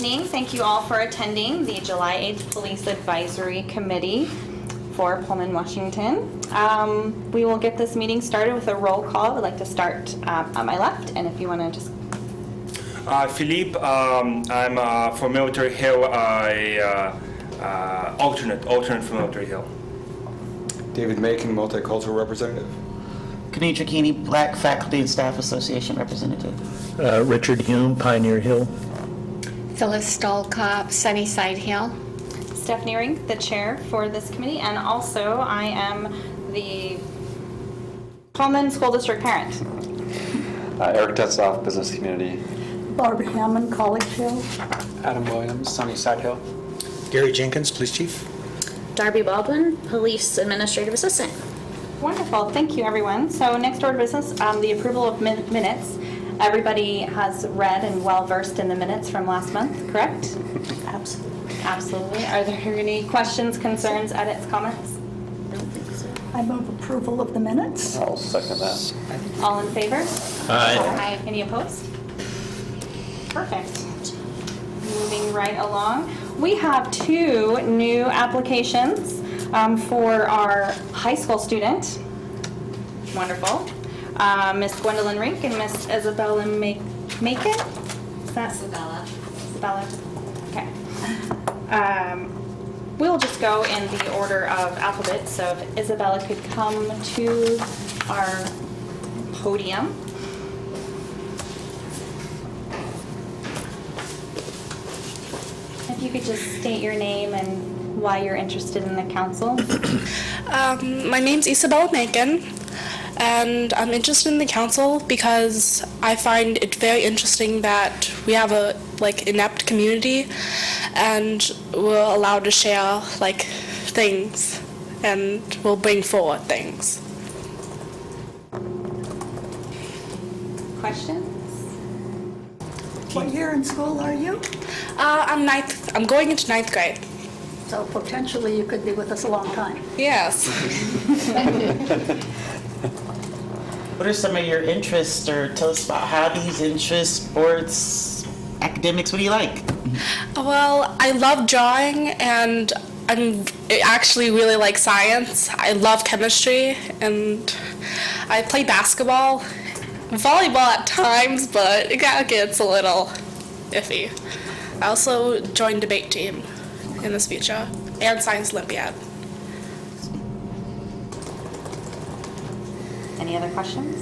evening. Thank you all for attending the July 8th Police Advisory Committee for Pullman, Washington. We will get this meeting started with a roll call. I'd like to start on my left, and if you want to just... Philippe, I'm for Military Hill, alternate for Military Hill. David Macon, multicultural representative. Kenitra Keeney, Black Faculty and Staff Association representative. Richard Hume, Pioneer Hill. Phyllis Stallcop, Sunnyside Hill. Stephanie Rink, the chair for this committee, and also I am the Pullman School District parent. Eric Tetzlaff, Business Community. Barbara Hammond, College Hill. Adam Williams, Sunnyside Hill. Gary Jenkins, Police Chief. Darby Baldwin, Police Administrative Assistant. Wonderful, thank you everyone. So next order of business, the approval of minutes. Everybody has read and well-versed in the minutes from last month, correct? Absolutely. Absolutely. Are there any questions, concerns, edits, comments? I don't think so. I move approval of the minutes. I'll second that. All in favor? Aye. Any opposed? Perfect. Moving right along. We have two new applications for our high school student. Wonderful. Miss Gwendolyn Rink and Miss Isabella Macon? Is that Isabella? Isabella. Okay. We'll just go in the order of alphabet, so if Isabella could come to our podium. If you could just state your name and why you're interested in the council. My name's Isabella Macon, and I'm interested in the council because I find it very interesting that we have a inept community, and we're allowed to share things, and we'll bring forward things. Questions? What year in school are you? I'm ninth. I'm going into ninth grade. So potentially you could be with us a long time. Yes. What are some of your interests, or tell us about hobbies, interests, sports, academics? What do you like? Well, I love drawing, and I actually really like science. I love chemistry, and I play basketball, volleyball at times, but it gets a little iffy. I also joined debate team in this future, and Science Olympiad. Any other questions?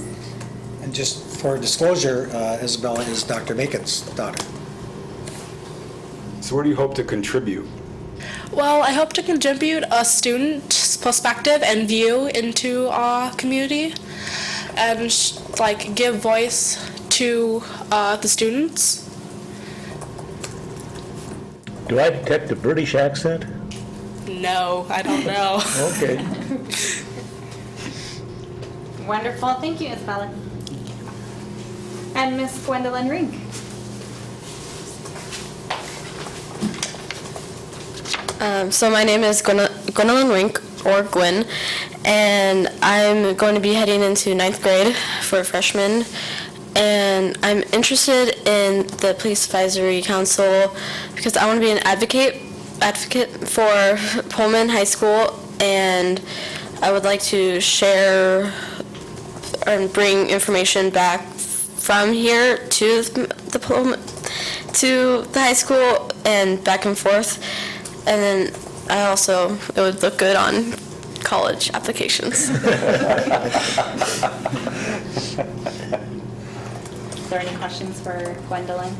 And just for disclosure, Isabella is Dr. Macon's daughter. So what do you hope to contribute? Well, I hope to contribute a student's perspective and view into our community, and give voice to the students. Do I detect a British accent? No, I don't know. Okay. Wonderful, thank you, Isabella. And Miss Gwendolyn Rink. So my name is Gwendolyn Rink, or Gwen, and I'm going to be heading into ninth grade for freshman. And I'm interested in the Police Advisory Council because I want to be an advocate for Pullman High School, and I would like to share and bring information back from here to the high school and back and forth. And then it would look good on college applications. Is there any questions for Gwendolyn?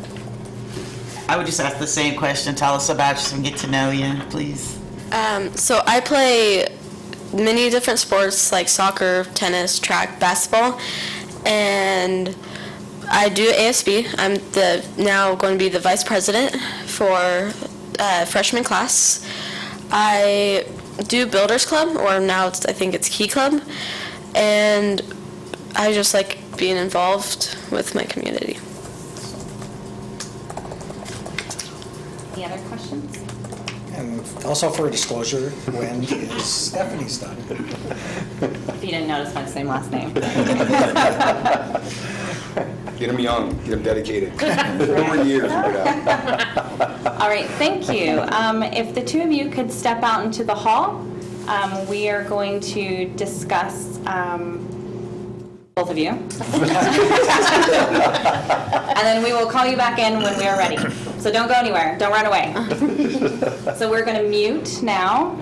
I would just ask the same question. Tell us about you and get to know you, please. So I play many different sports like soccer, tennis, track, basketball, and I do ASB. I'm now going to be the vice president for freshman class. I do Builders Club, or now I think it's Key Club, and I just like being involved with my community. Any other questions? And also for disclosure, Gwen is Stephanie's daughter. If you didn't notice my same last name. Get them young, get them dedicated. 4 years, put it out. All right, thank you. If the two of you could step out into the hall, we are going to discuss, both of you. And then we will call you back in when we are ready. So don't go anywhere, don't run away. So we're going to mute now.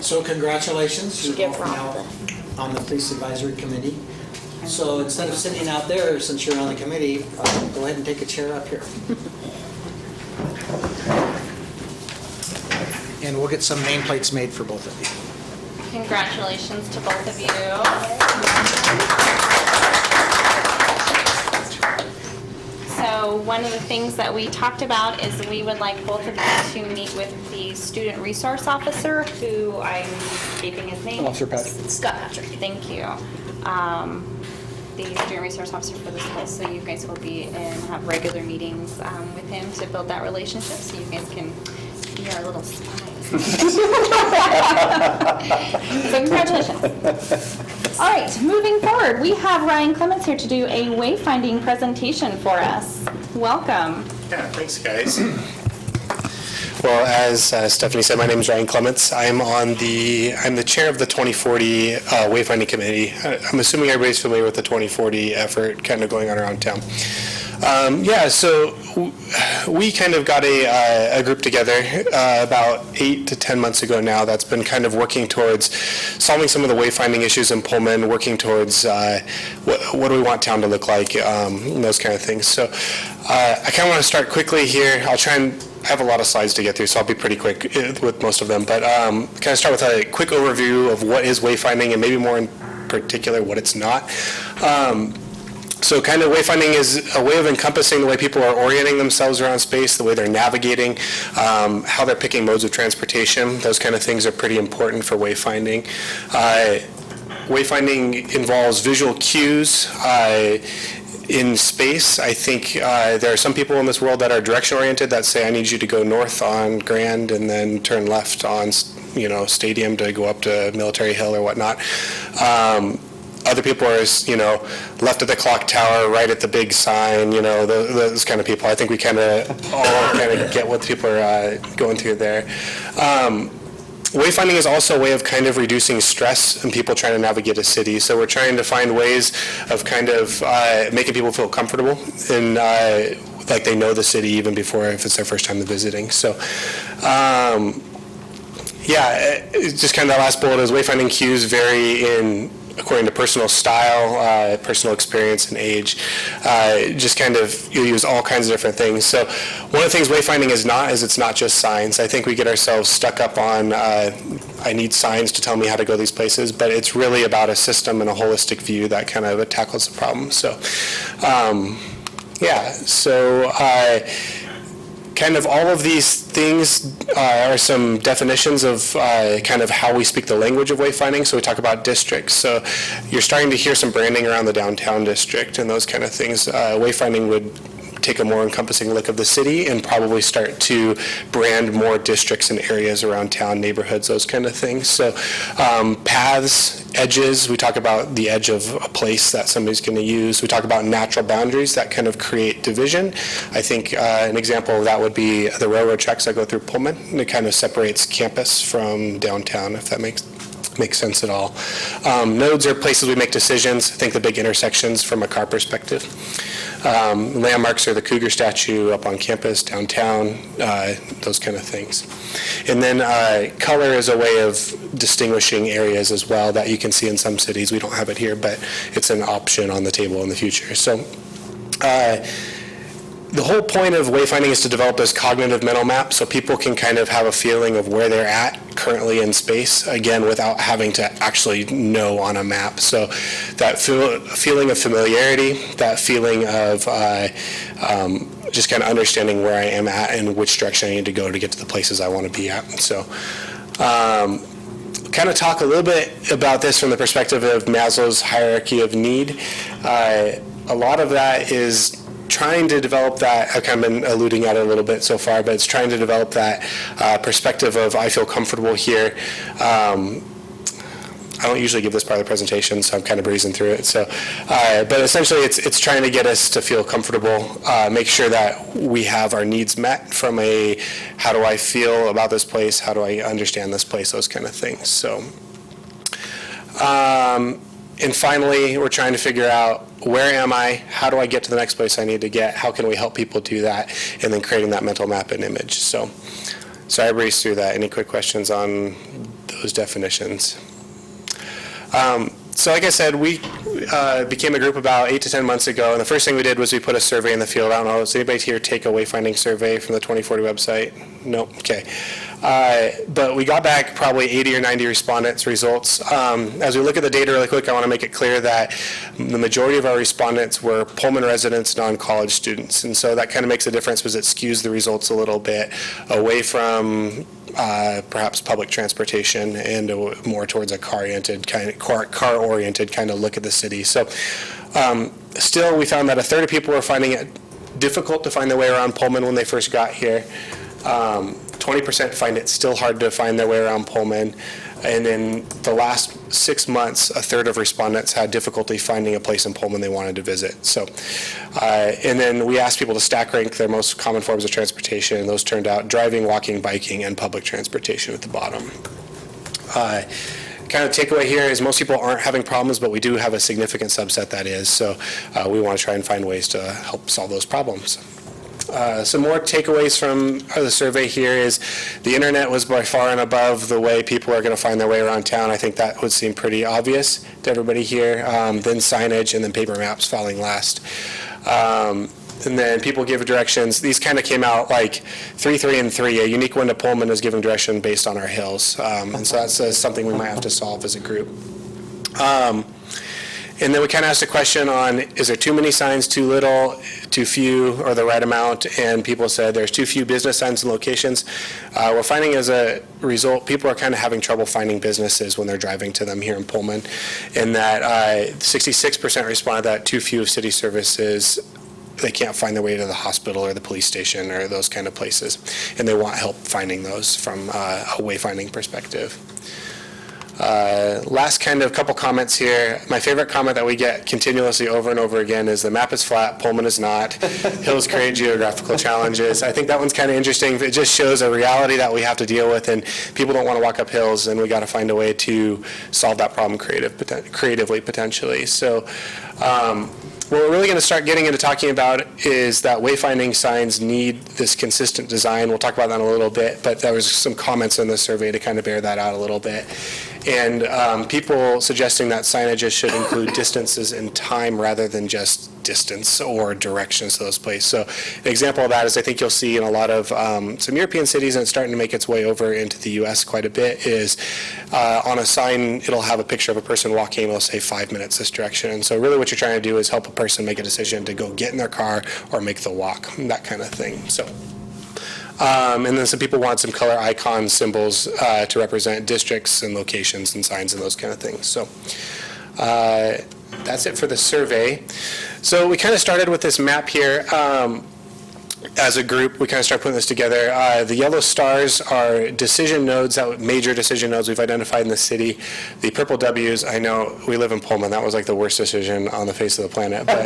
So congratulations, you're Get both now on the Police Advisory Committee. So instead of sitting out there, since you're on the committee, go ahead and take a chair up here. And we'll get some nameplates made for both of you. Congratulations to both of you. So one of the things that we talked about is we would like both of you to meet with the student resource officer, who I'm escaping his name. Officer Patrick. Scott Patrick, thank you. The student resource officer for the school, so you guys will be and have regular meetings with him to build that relationship, so you guys can be our little spies. So congratulations. All right, moving forward, we have Ryan Clements here to do a wayfinding presentation for us. Welcome. Yeah, thanks guys. Well, as Stephanie said, my name is Ryan Clements. I'm the chair of the 2040 Wayfinding Committee. I'm assuming everybody's familiar with the 2040 effort kind of going on around town. Yeah, so we kind of got a group together about 8 to 10 months ago now that's been kind of working towards solving some of the wayfinding issues in Pullman, working towards what do we want town to look like, and those kind of things. So I kind of want to start quickly here. I'll try and I have a lot of slides to get through, so I'll be pretty quick with most of them. But kind of start with a quick overview of what is wayfinding and maybe more in particular what it's not. So kind of wayfinding is a way of encompassing the way people are orienting themselves around space, the way they're navigating, how they're picking modes of transportation. Those kind of things are pretty important for wayfinding. Wayfinding involves visual cues. In space, I think there are some people in this world that are direction-oriented that say, I need you to go north on Grand and then turn left on, Stadium to go up to Military Hill or whatnot. Other people are, left at the clock tower, right at the big sign, those kind of people. I think we kind of all kind of get what people are going through there. Wayfinding is also a way of kind of reducing stress in people trying to navigate a city. So we're trying to find ways of kind of making people feel comfortable and like they know the city even before if it's their first time visiting. So it's just kind of that last bullet is wayfinding cues vary according to personal style, personal experience, and age. Just kind of, you use all kinds of different things. So one of the things wayfinding is it's not just signs. I think we get ourselves stuck up on, I need signs to tell me how to go these places, but it's really about a system and a holistic view that kind of tackles the problem. So, kind of all of these things are some definitions of kind of how we speak the language of wayfinding. So we talk about districts. So you're starting to hear some branding around the downtown district and those kind of things. Wayfinding would take a more encompassing look of the city and probably start to brand more districts and areas around town, neighborhoods, those kind of things. So paths, edges, we talk about the edge of a place that somebody's going to use. We talk about natural boundaries that kind of create division. I think an example of that would be the railroad tracks that go through Pullman. And it kind of separates campus from downtown, if that makes sense at all. Nodes are places we make decisions. Think the big intersections from a car perspective. Landmarks are the Cougar statue up on campus, downtown, those kind of things. And then color is a way of distinguishing areas as well that you can see in some cities. We don't have it here, but it's an option on the table in the future. So the whole point of wayfinding is to develop this cognitive mental map so people can kind of have a feeling of where they're at currently in space, again, without having to actually know on a map. So that feeling of familiarity, that feeling of just kind of understanding where I am at and which direction I need to go to get to the places I want to be at. So kind of talk a little bit about this from the perspective of Maslow's hierarchy of need. A lot of that is trying to develop that, I've kind of been alluding at it a little bit so far, but it's trying to develop that perspective of I feel comfortable here. I don't usually give this part of the presentation, so I'm kind of breezing through it. So, but essentially it's trying to get us to feel comfortable, make sure that we have our needs met from a how do I feel about this place, how do I understand this place, those kind of things. So, and finally, we're trying to figure out where am I, how do I get to the next place I need to get, how can we help people do that, and then creating that mental map and image. So I breezed through that. Any quick questions on those definitions? So like I said, we became a group about 8 to 10 months ago, and the first thing we did was we put a survey in the field. I don't know, does anybody here take a wayfinding survey from the 2040 website? No? Okay. But we got back probably 80 or 90 respondents' results. As we look at the data really quick, I want to make it clear that the majority of our respondents were Pullman residents, non-college students. And so that kind of makes a difference because it skews the results a little bit away from perhaps public transportation and more towards a car-oriented kind of look at the city. So still, we found that a third of people were finding it difficult to find their way around Pullman when they first got here. 20% find it still hard to find their way around Pullman. And in the last 6 months, a third of respondents had difficulty finding a place in Pullman they wanted to visit. So, and then we asked people to stack rank their most common forms of transportation, and those turned out driving, walking, biking, and public transportation at the bottom. kind of takeaway here is most people aren't having problems, but we do have a significant subset that is. So we want to try and find ways to help solve those problems. Some more takeaways from the survey here is the internet was by far and above the way people are going to find their way around town. I think that would seem pretty obvious to everybody here. Then signage, and then paper maps following last. And then people give directions. These kind of came out like 3, 3, and 3. A unique one to Pullman is giving direction based on our hills. And so that's something we might have to solve as a group. And then we kind of asked a question on, is there too many signs, too little, too few, or the right amount? And people said there's too few business signs and locations. We're finding as a result, people are kind of having trouble finding businesses when they're driving to them here in Pullman. And that 66% responded that too few city services, they can't find their way to the hospital or the police station or those kind of places. And they want help finding those from a wayfinding perspective. Last kind of couple comments here. My favorite comment that we get continuously over and over again is the map is flat, Pullman is not. Hills create geographical challenges. I think that one's kind of interesting. It just shows a reality that we have to deal with, and people don't want to walk up hills, and we got to find a way to solve that problem creatively, potentially. So what we're really going to start getting into talking about is that wayfinding signs need this consistent design. We'll talk about that in a little bit, but there was some comments in the survey to kind of bear that out a little bit. And people suggesting that signages should include distances in time rather than just distance or directions to those places. So an example of that is I think you'll see in a lot of some European cities, and it's starting to make its way over into the US quite a bit, is on a sign it'll have a picture of a person walking, it'll say 5 minutes this direction. And so really what you're trying to do is help a person make a decision to go get in their car or make the walk, that kind of thing. So. And then some people want some color icon symbols to represent districts and locations and signs and those kind of things. So that's it for the survey. So we kind of started with this map here. As a group, we kind of start putting this together. The yellow stars are decision nodes, major decision nodes we've identified in the city. The purple W's, I know we live in Pullman, that was like the worst decision on the face of the planet, but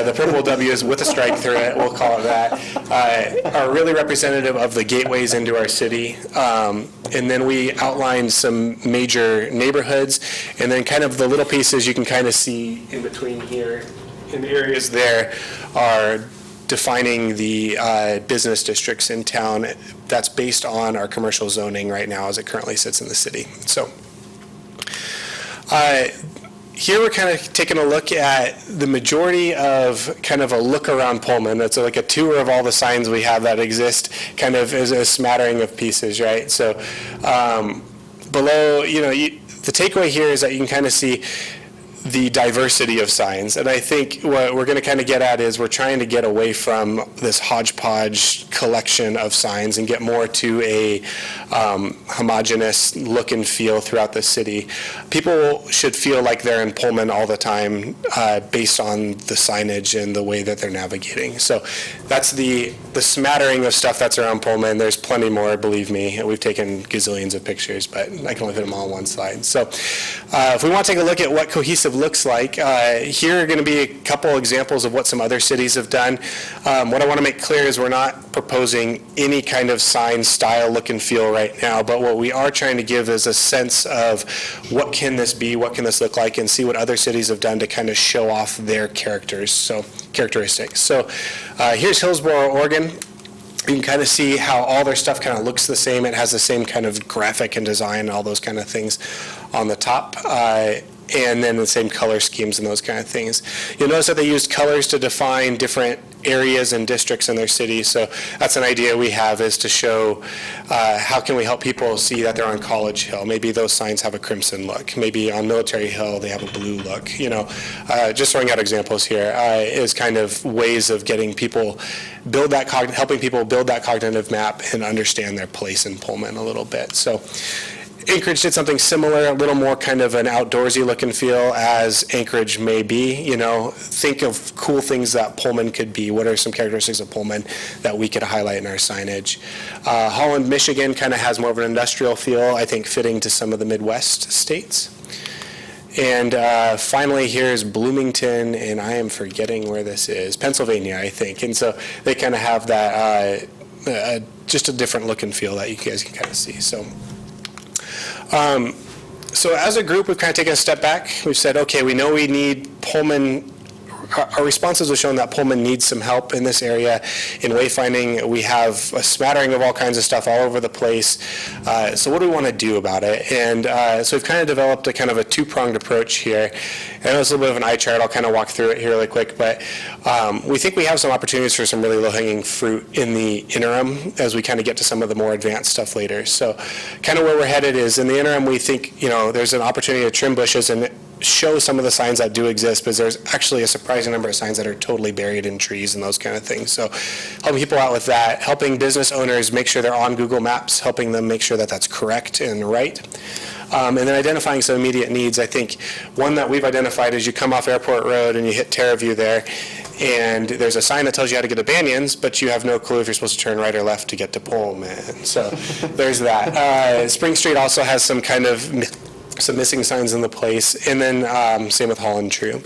the purple W's with a strike through it, we'll call it that, are really representative of the gateways into our city. And then we outlined some major neighborhoods, and then kind of the little pieces you can kind of see in between here, in the areas there are defining the business districts in town. That's based on our commercial zoning right now as it currently sits in the city. So here we're kind of taking a look at the majority of kind of a look around Pullman. That's like a tour of all the signs we have that exist, kind of as a smattering of pieces, right? So below, the takeaway here is that you can kind of see the diversity of signs. And I think what we're going to kind of get at is we're trying to get away from this hodgepodge collection of signs and get more to a homogeneous look and feel throughout the city. People should feel like they're in Pullman all the time based on the signage and the way that they're navigating. So that's the smattering of stuff that's around Pullman. There's plenty more, believe me. We've taken gazillions of pictures, but I can only fit them all on one slide. So if we want to take a look at what cohesive looks like, here are going to be a couple examples of what some other cities have done. What I want to make clear is we're not proposing any kind of sign style, look and feel right now, but what we are trying to give is a sense of what can this be, what can this look like, and see what other cities have done to kind of show off their characteristics. So here's Hillsboro, Oregon. You can kind of see how all their stuff kind of looks the same. It has the same kind of graphic and design and all those kind of things on the top. And then the same color schemes and those kind of things. You'll notice that they used colors to define different areas and districts in their city. So that's an idea we have, is to show how can we help people see that they're on College Hill. Maybe those signs have a crimson look. Maybe on Military Hill they have a blue look. Just throwing out examples here is kind of ways of getting people helping people build that cognitive map and understand their place in Pullman a little bit. So Anchorage did something similar, a little more kind of an outdoorsy look and feel as Anchorage may be. Think of cool things that Pullman could be. What are some characteristics of Pullman that we could highlight in our signage? Holland, Michigan kind of has more of an industrial feel, I think fitting to some of the Midwest states. And finally, here's Bloomington, and I am forgetting where this is, Pennsylvania, I think. And so they kind of have that, just a different look and feel that you guys can kind of see. So So as a group, we've kind of taken a step back. We've said, okay, we know we need Pullman. Our responses have shown that Pullman needs some help in this area. In wayfinding, we have a smattering of all kinds of stuff all over the place. So what do we want to do about it? And so we've kind of developed a kind of a two-pronged approach here. I know it's a little bit of an eye chart. I'll kind of walk through it here really quick. But we think we have some opportunities for some really low-hanging fruit in the interim as we kind of get to some of the more advanced stuff later. So kind of where we're headed is in the interim, we think, there's an opportunity to trim bushes and show some of the signs that do exist, because there's actually a surprising number of signs that are totally buried in trees and those kind of things. So helping people out with that, helping business owners make sure they're on Google Maps, helping them make sure that that's correct and right. And then identifying some immediate needs. I think one that we've identified is you come off Airport Road and you hit Terraview there, and there's a sign that tells you how to get to Banyans, but you have no clue if you're supposed to turn right or left to get to Pullman. So there's that. Spring Street also has some kind of some missing signs in the place, and then same with Holland True.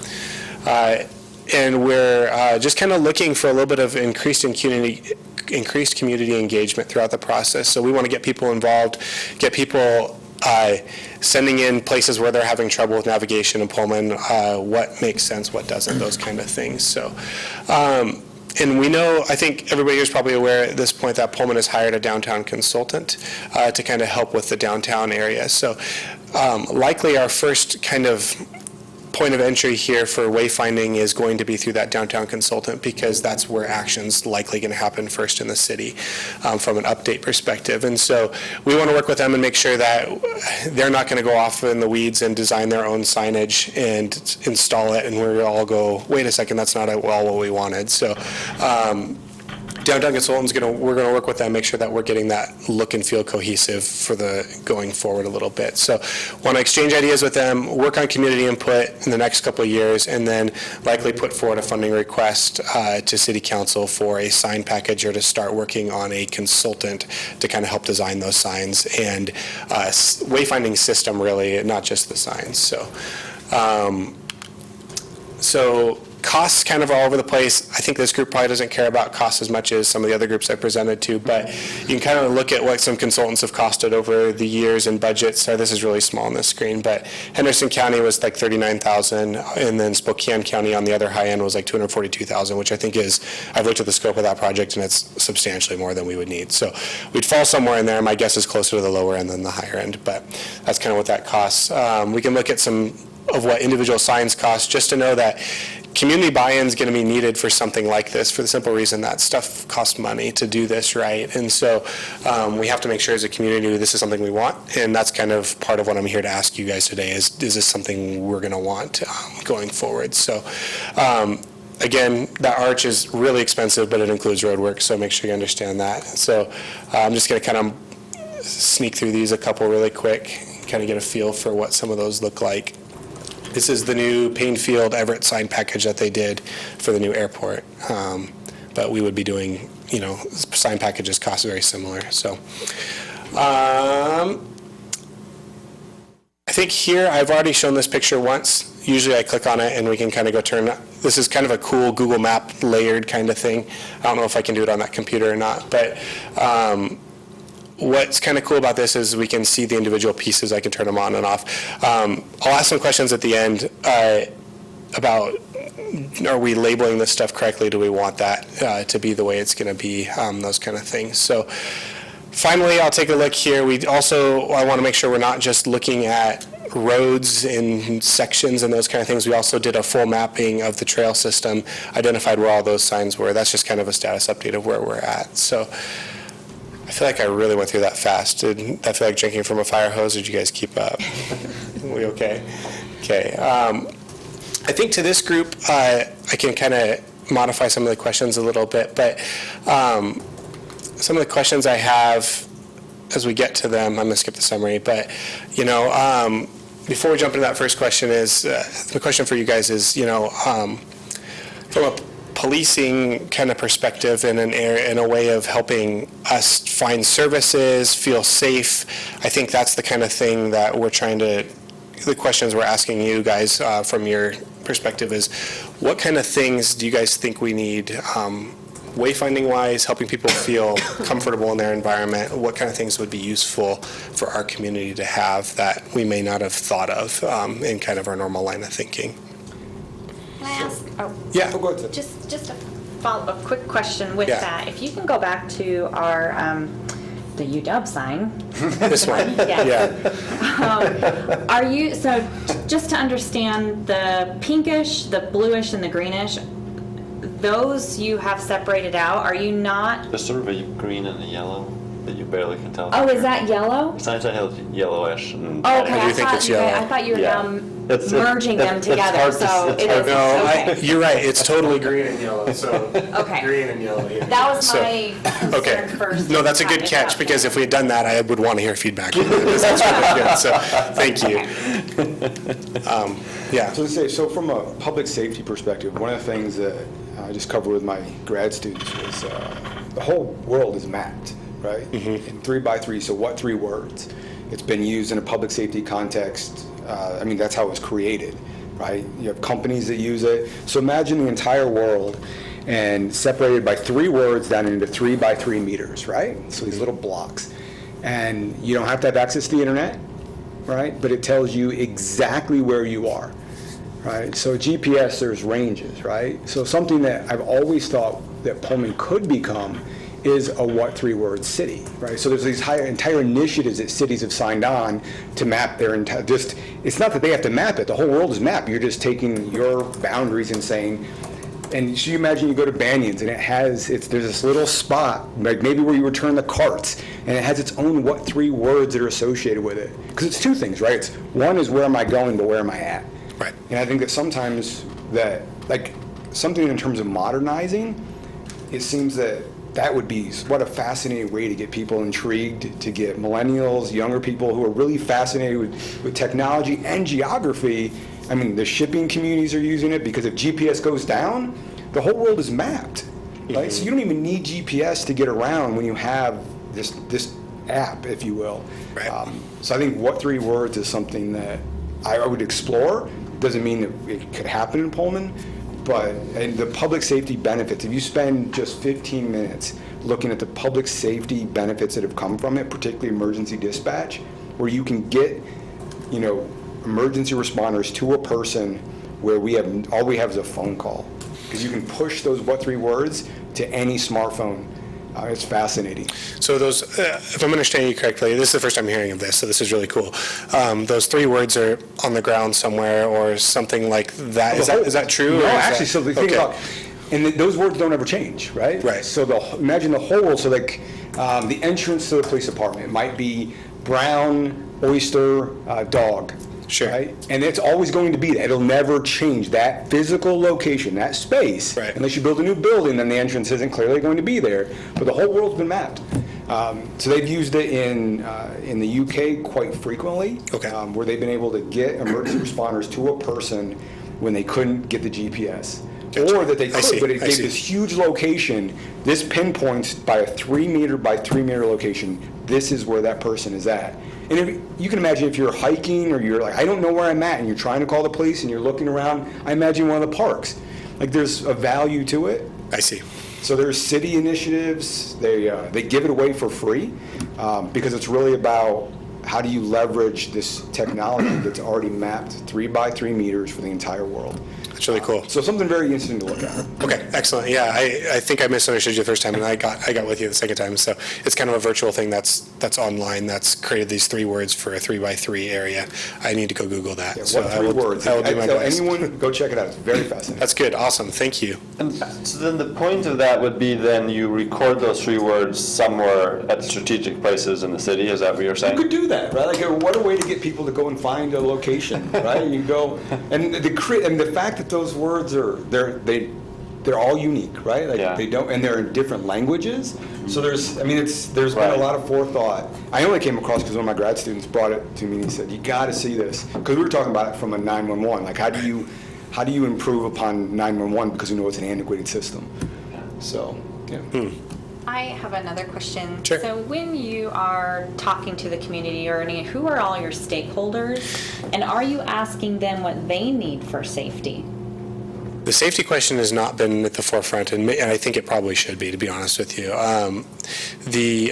And we're just kind of looking for a little bit of increased community engagement throughout the process. So we want to get people involved, get people sending in places where they're having trouble with navigation in Pullman, what makes sense, what doesn't, those kind of things. So. And we know, I think everybody here is probably aware at this point that Pullman has hired a downtown consultant to kind of help with the downtown area. So likely our first kind of point of entry here for wayfinding is going to be through that downtown consultant, because that's where action's likely going to happen first in the city from an update perspective. And so we want to work with them and make sure that they're not going to go off in the weeds and design their own signage and install it, and we all go, wait a second, that's not at all what we wanted. So downtown consultant's we're going to work with them, make sure that we're getting that look and feel cohesive for the going forward a little bit. So want to exchange ideas with them, work on community input in the next couple of years, and then likely put forward a funding request to City Council for a sign package, or to start working on a consultant to kind of help design those signs and wayfinding system, really, not just the signs. So costs kind of all over the place. I think this group probably doesn't care about costs as much as some of the other groups I presented to, but you can kind of look at what some consultants have costed over the years and budgets. So this is really small on this screen, but Henderson County was like $39,000, and then Spokane County on the other high end was like $242,000, which I think is, I've looked at the scope of that project and it's substantially more than we would need. So we'd fall somewhere in there. My guess is closer to the lower end than the higher end, but that's kind of what that costs. We can look at some of what individual signs cost, just to know that community buy-in is going to be needed for something like this, for the simple reason that stuff costs money to do this right. And so we have to make sure as a community this is something we want, and that's kind of part of what I'm here to ask you guys today is this something we're going to want going forward? So again, that arch is really expensive, but it includes road work, so make sure you understand that. So I'm just going to kind of sneak through these a couple really quick, kind of get a feel for what some of those look like. This is the new Painfield Everett sign package that they did for the new airport. But we would be doing, sign packages cost very similar. So I think here I've already shown this picture once. Usually I click on it and we can kind of go turn. This is kind of a cool Google Map layered kind of thing. I don't know if I can do it on that computer or not, but what's kind of cool about this is we can see the individual pieces. I can turn them on and off. I'll ask some questions at the end about, are we labeling this stuff correctly? Do we want that to be the way it's going to be? Those kind of things. So finally, I'll take a look here. I want to make sure we're not just looking at roads and sections and those kind of things. We also did a full mapping of the trail system, identified where all those signs were. That's just kind of a status update of where we're at. So I feel like I really went through that fast. Did I feel like drinking from a fire hose, or did you guys keep up? We okay? Okay. I think to this group, I can kind of modify some of the questions a little bit, but some of the questions I have as we get to them, I'm going to skip the summary, but, before we jump into that first question is, the question for you guys is, from a policing kind of perspective in a way of helping us find services, feel safe. I think that's the kind of thing that we're trying to, the questions we're asking you guys from your perspective is, what kind of things do you guys think we need wayfinding wise, helping people feel comfortable in their environment, what kind of things would be useful for our community to have that we may not have thought of in kind of our normal line of thinking. Can I ask? Oh, Yeah. Go ahead. just a quick question with Yeah. that. If you can go back to our the UW sign. This one. Yes. Yeah. Are you so just to understand the pinkish, the bluish, and the greenish? Those you have separated out. Are you not? There's sort of a green and a yellow that you barely can tell. Oh, is that yellow? Signs I held yellowish. And Oh, okay, I do think it's yellow. I thought you were Yeah. merging them together. hard to- So it's it hard is. to No, Okay. you're right. It's totally green and yellow. So Okay. green and yellow here. That was So- my Okay. concern first. No, that's a good catch because if we had done that, I would want to hear feedback. That's really good. So thank you. Yeah. So to say, so from a public safety perspective, one of the things that I just covered with my grad students was the whole world is mapped, right? In 3x3, so what 3 words? It's been used in a public safety context. I mean, that's how it was created, right? You have companies that use it. So imagine the entire world and separated by 3 words down into 3x3 meters, right? So these little blocks. And you don't have to have access to the internet, right? But it tells you exactly where you are, right? So GPS, there's ranges, right? So something that I've always thought that Pullman could become is a what 3-word city, right? So there's these entire initiatives that cities have signed on to map their entire, just, it's not that they have to map it, the whole world is mapped. You're just taking your boundaries and saying, and so you imagine you go to Banyan's and there's this little spot, like maybe where you return the carts, and it has its own what 3 words that are associated with it. Because it's 2 things, right? It's one is where am I going, but where am I at? Right. And I think that sometimes that, like, something in terms of modernizing, it seems that that would be what a fascinating way to get people intrigued, to get millennials, younger people who are really fascinated with technology and geography. I mean, the shipping communities are using it because if GPS goes down, the whole world is mapped, right? So you don't even need GPS to get around when you have this app, if you will. Right. So I think what 3 words is something that I would explore. Doesn't mean that it could happen in Pullman, but and the public safety benefits, if you spend just 15 minutes looking at the public safety benefits that have come from it, particularly emergency dispatch, where you can get, emergency responders to a person where all we have is a phone call. Because you can push those what 3 words to any smartphone. It's fascinating. So those, if I'm understanding you correctly, this is the first time hearing of this, so this is really cool. Those 3 words are on the ground somewhere or something like that. Is that true? No, or is actually, that- so the thing okay. about, and those words don't ever change, right? Right. So imagine the whole world, so like the entrance to the police department might be brown, oyster, dog. Sure. Right? And it's always going to be that. It'll never change that physical location, that space. Right. Unless you build a new building, then the entrance isn't clearly going to be there. But the whole world's been mapped. So they've used it in the UK quite frequently, Okay. where they've been able to get emergency responders to a person when they couldn't get the GPS. Gotcha. Or that they I see, could, but it I gave see. this huge location. This pinpoints by a 3 meter by 3 meter location, this is where that person is at. And if, you can imagine if you're hiking or you're like, I don't know where I'm at, and you're trying to call the police and you're looking around, I imagine one of the parks. Like there's a value to it. I see. So there's city initiatives, they give it away for free because it's really about how do you leverage this technology that's already mapped 3 by 3 meters for the entire world. That's really cool. So something very interesting to look at. Okay, excellent. Yeah, I think I misunderstood you the first time, and I got with you the second time. So it's kind of a virtual thing that's online that's created these 3 words for a 3 by 3 area. I need to go Google that. Yeah, So what I 3 will, words? I will do I my tell best. anyone, go check it out. It's very fascinating. That's good. Awesome. Thank you. And so then the point of that would be then you record those 3 words somewhere at strategic places in the city. Is that what you're saying? You could do that, right? Like, what a way to get people to go and find a location, right? You go, and the fact that those words are they're all unique, right? Like Yeah. they don't, and they're in different languages. So there's been a Right. lot of forethought. I only came across because one of my grad students brought it to me and he said, "You got to see this," because we were talking about it from a 911. Like, how do you improve upon 911 because we know it's an antiquated system. So, yeah. I have another question. Sure. So when you are talking to the community who are all your stakeholders, and are you asking them what they need for safety? The safety question has not been at the forefront, and I think it probably should be, to be honest with you. The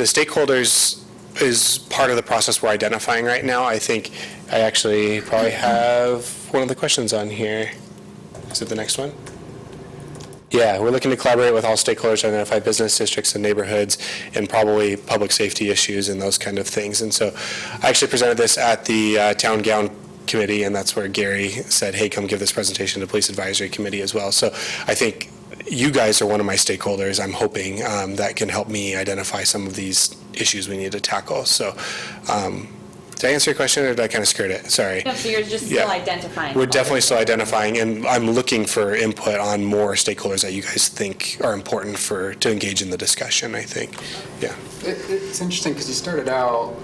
stakeholders is part of the process we're identifying right now. I think I actually probably have one of the questions on here. Is it the next one? Yeah, we're looking to collaborate with all stakeholders to identify business districts and neighborhoods and probably public safety issues and those kind of things. And so I actually presented this at the Town Gown Committee, and that's where Gary said, hey, come give this presentation to Police Advisory Committee as well. So I think you guys are one of my stakeholders, I'm hoping, that can help me identify some of these issues we need to tackle. So did I answer your question, or did I kind of skirt it? Sorry. No, so you're just still identifying. We're definitely still identifying, and I'm looking for input on more stakeholders that you guys think are important to engage in the discussion, I think. Yeah. It's interesting because you started out,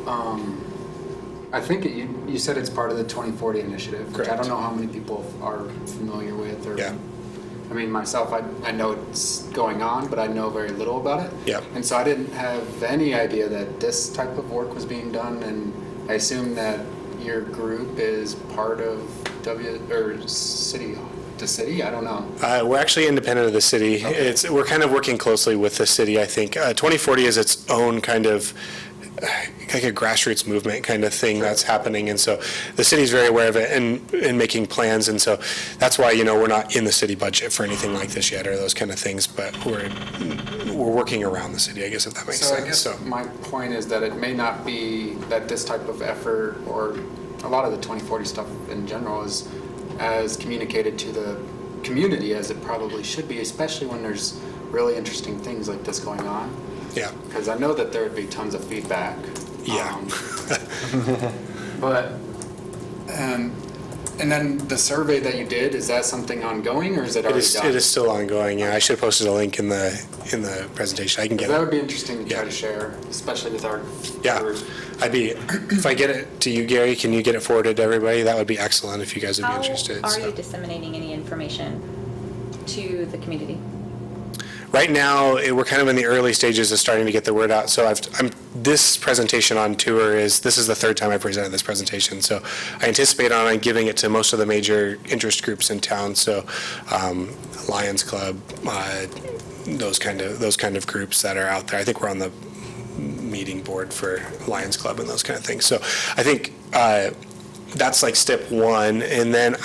I think you said it's part of the 2040 initiative. Correct. I don't know how many people are familiar with. Or, yeah. I mean, myself, I know it's going on, but I know very little about it. Yeah. And so I didn't have any idea that this type of work was being done, and I assume that your group is part of the city? I don't know. We're actually independent of the city. Okay. We're kind of working closely with the city, I think. 2040 is its own kind of like a grassroots movement kind of thing that's happening, and so the city's very aware of it and making plans, and so that's why, we're not in the city budget for anything like this yet or those kind of things, but we're working around the city, I guess, if that makes sense. So I guess my point is that it may not be that this type of effort, or a lot of the 2040 stuff in general, is as communicated to the community as it probably should be, especially when there's really interesting things like this going on. Yeah. Because I know that there would be tons of feedback. Yeah. But, and then the survey that you did, is that something ongoing, or is it already done? It is still ongoing, yeah. I should have posted a link in the presentation. I can get it. That would be interesting to try to share, especially with our group. If I get it to you, Gary, can you get it forwarded to everybody? That would be excellent if you guys would be interested. How are you disseminating any information to the community? Right now, we're kind of in the early stages of starting to get the word out. So this presentation on tour this is the third time I presented this presentation. So I anticipate on giving it to most of the major interest groups in town. So Lions Club, those kind of groups that are out there. I think we're on the meeting board for Lions Club and those kind of things. So I think that's like step one. And then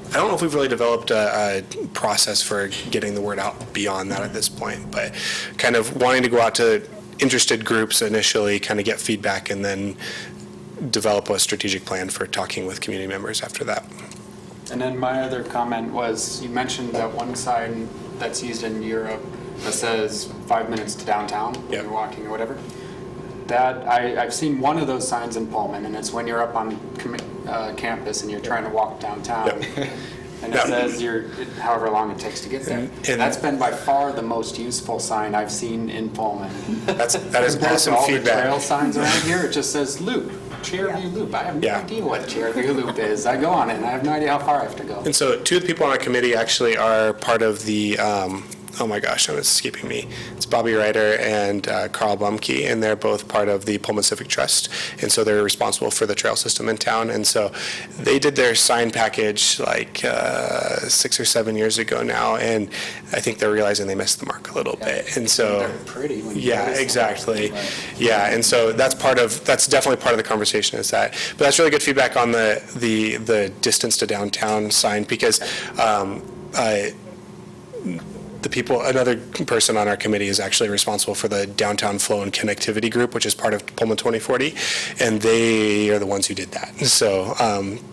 I don't know if we've really developed a process for getting the word out beyond that at this point, but kind of wanting to go out to interested groups initially, kind of get feedback, and then develop a strategic plan for talking with community members after that. And then my other comment was, you mentioned that one sign that's used in Europe that says 5 minutes to downtown when you're walking or whatever. That I've seen one of those signs in Pullman, and it's when you're up on campus and you're trying to walk downtown, and it says however long it takes to get there. And that's been by far the most useful sign I've seen in Pullman. That is awesome all feedback. The trail signs around here, it just says loop, Chairview Loop. I have no idea what Chairview Loop is. I go on it and I have no idea how far I have to go. And so two of the people on our committee actually are part of the oh my gosh, it's escaping me. It's Bobby Ryder and Carl Blumke, and they're both part of the Pullman Civic Trust, and so they're responsible for the trail system in town. And so they did their sign package like 6 or 7 years ago now, and I think they're realizing they missed the mark a little bit. And so they're pretty when you notice them. Exactly. Right. Yeah, and so that's definitely part of the conversation is that. But that's really good feedback on the distance to downtown sign, because another person on our committee is actually responsible for the Downtown Flow and Connectivity Group, which is part of Pullman 2040, and they are the ones who did that. So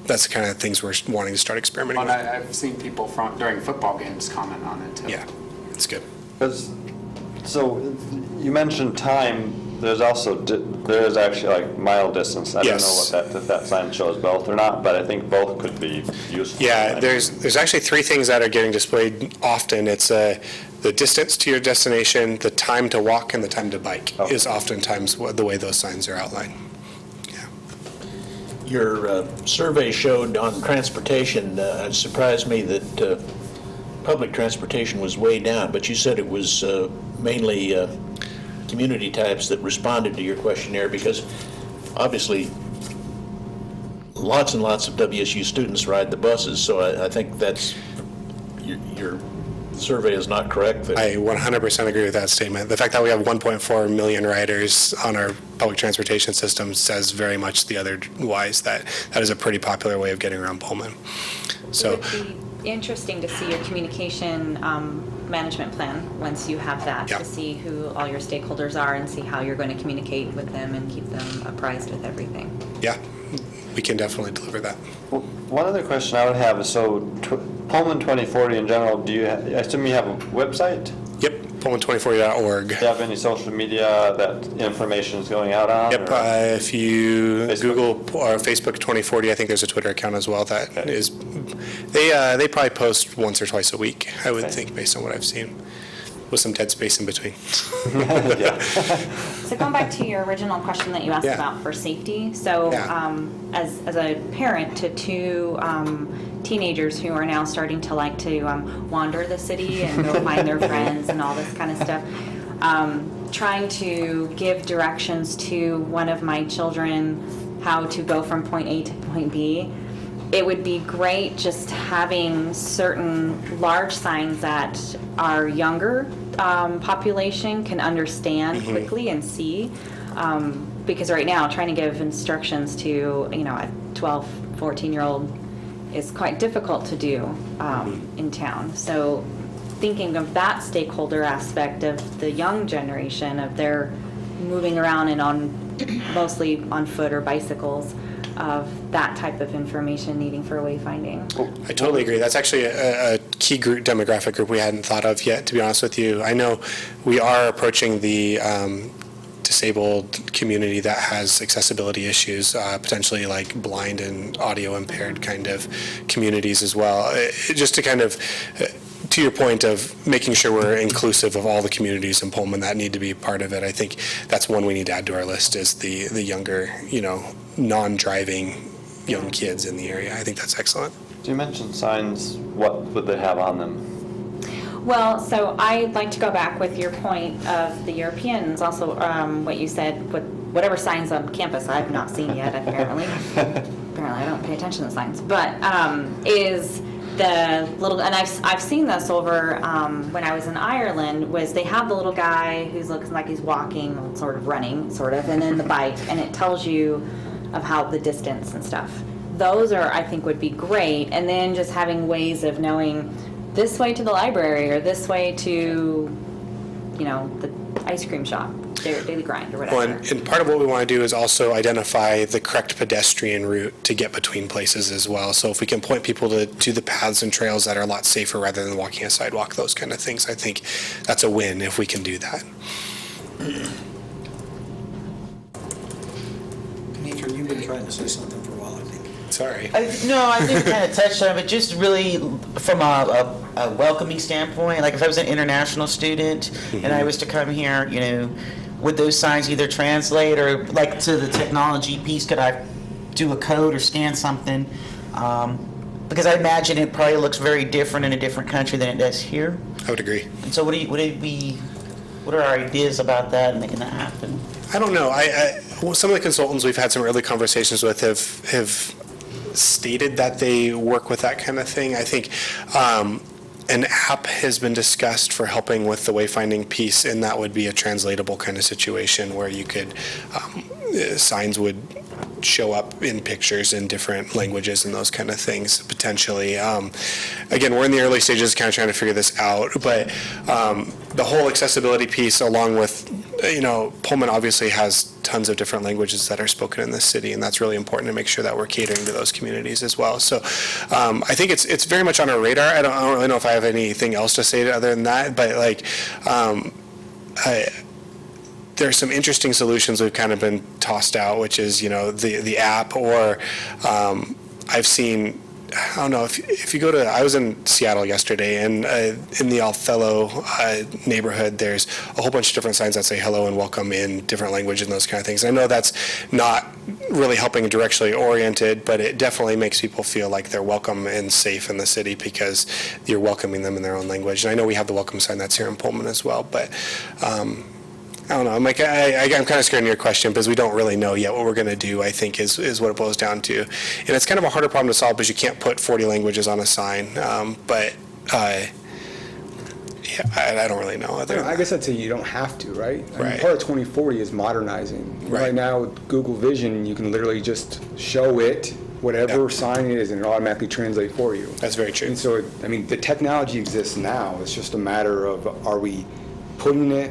that's the kind of things we're wanting to start experimenting with. I've seen people during football games comment on it too. Yeah, it's good. So you mentioned time. There is actually like mile distance. I don't know if that sign shows both or not, but I think both could be useful. Yeah, there's actually three things that are getting displayed often. It's the distance to your destination, the time to walk, and the time to bike is oftentimes the way those signs are outlined. Yeah. Your survey showed on transportation, it surprised me that public transportation was way down, but you said it was mainly community types that responded to your questionnaire, because obviously lots and lots of WSU students ride the buses, so I think that's your survey is not correct? I 100% agree with that statement. The fact that we have 1.4 million riders on our public transportation system says very much the otherwise that is a pretty popular way of getting around Pullman. So. It would be interesting to see your communication management plan once you have that, to see who all your stakeholders are and see how you're going to communicate with them and keep them apprised with everything. Yeah, we can definitely deliver that. Well, one other question I would have is, so Pullman 2040 in general, I assume you have a website? Yep, Pullman2040.org. Do you have any social media that information is going out on? Yep, if you Google or Facebook 2040, I think there's a Twitter account as well that is, they probably post once or twice a week, I would think, based on what I've seen, with some dead space in between. So going back to your original question that you asked about for safety, so as a parent to two teenagers who are now starting to like to wander the city and go find their friends and all this kind of stuff, trying to give directions to one of my children how to go from point A to point B, it would be great just having certain large signs that our younger population can understand quickly and see. Because right now, trying to give instructions to, a 12, 14-year-old is quite difficult to do in town. So thinking of that stakeholder aspect of the young generation, of their moving around and mostly on foot or bicycles, of that type of information needing for wayfinding. I totally agree. That's actually a key demographic group we hadn't thought of yet, to be honest with you. I know we are approaching the disabled community that has accessibility issues, potentially like blind and audio impaired kind of communities as well. Just to kind of, to your point of making sure we're inclusive of all the communities in Pullman that need to be part of it, I think that's one we need to add to our list, is the younger, non-driving young kids in the area. I think that's excellent. You mentioned signs. What would they have on them? Well, so I'd like to go back with your point of the Europeans, also what you said, with whatever signs on campus I've not seen yet, apparently. Apparently I don't pay attention to signs, but is the little, and I've seen this over when I was in Ireland, was they have the little guy who's looking like he's walking, sort of running, and then the bike, and it tells you of how the distance and stuff. Those I think would be great, and then just having ways of knowing this way to the library or this way to, the ice cream shop, Daily Grind or whatever. Well, and part of what we want to do is also identify the correct pedestrian route to get between places as well. So if we can point people to the paths and trails that are a lot safer rather than walking a sidewalk, those kind of things, I think that's a win if we can do that. Anitra, you've been trying to say something for a while, I think. Sorry. No, I did kind of touch on it, but just really from a welcoming standpoint, like if I was an international student and I was to come here, would those signs either translate or, like, to the technology piece, could I do a code or scan something? Because I imagine it probably looks very different in a different country than it does here. I would agree. And so what are our ideas about that and making that happen? I don't know. Some of the consultants we've had some early conversations with have stated that they work with that kind of thing. I think an app has been discussed for helping with the wayfinding piece, and that would be a translatable kind of situation where you could, signs would show up in pictures in different languages and those kind of things, potentially. Again, we're in the early stages kind of trying to figure this out, but the whole accessibility piece, along with, Pullman obviously has tons of different languages that are spoken in this city, and that's really important to make sure that we're catering to those communities as well. So I think it's very much on our radar. I don't really know if I have anything else to say other than that, but there's some interesting solutions we've kind of been tossed out, which is, the app, or I've seen, I don't know, if you go to, I was in Seattle yesterday, and in the Othello neighborhood, there's a whole bunch of different signs that say hello and welcome in different languages and those kind of things. And I know that's not really helping directionally oriented, but it definitely makes people feel like they're welcome and safe in the city because you're welcoming them in their own language. And I know we have the welcome sign that's here in Pullman as well, but I don't know. I'm kind of scared of your question because we don't really know yet what we're going to do, I think, is what it boils down to. And it's kind of a harder problem to solve because you can't put 40 languages on a sign. But yeah, I don't really know. I guess I'd say you don't have to, right? I mean, Right. part of 2040 is modernizing. Right. Right now with Google Vision, you can literally just show it whatever sign it is, and it automatically translates for you. That's very true. And so, I mean, the technology exists now. It's just a matter of, are we putting it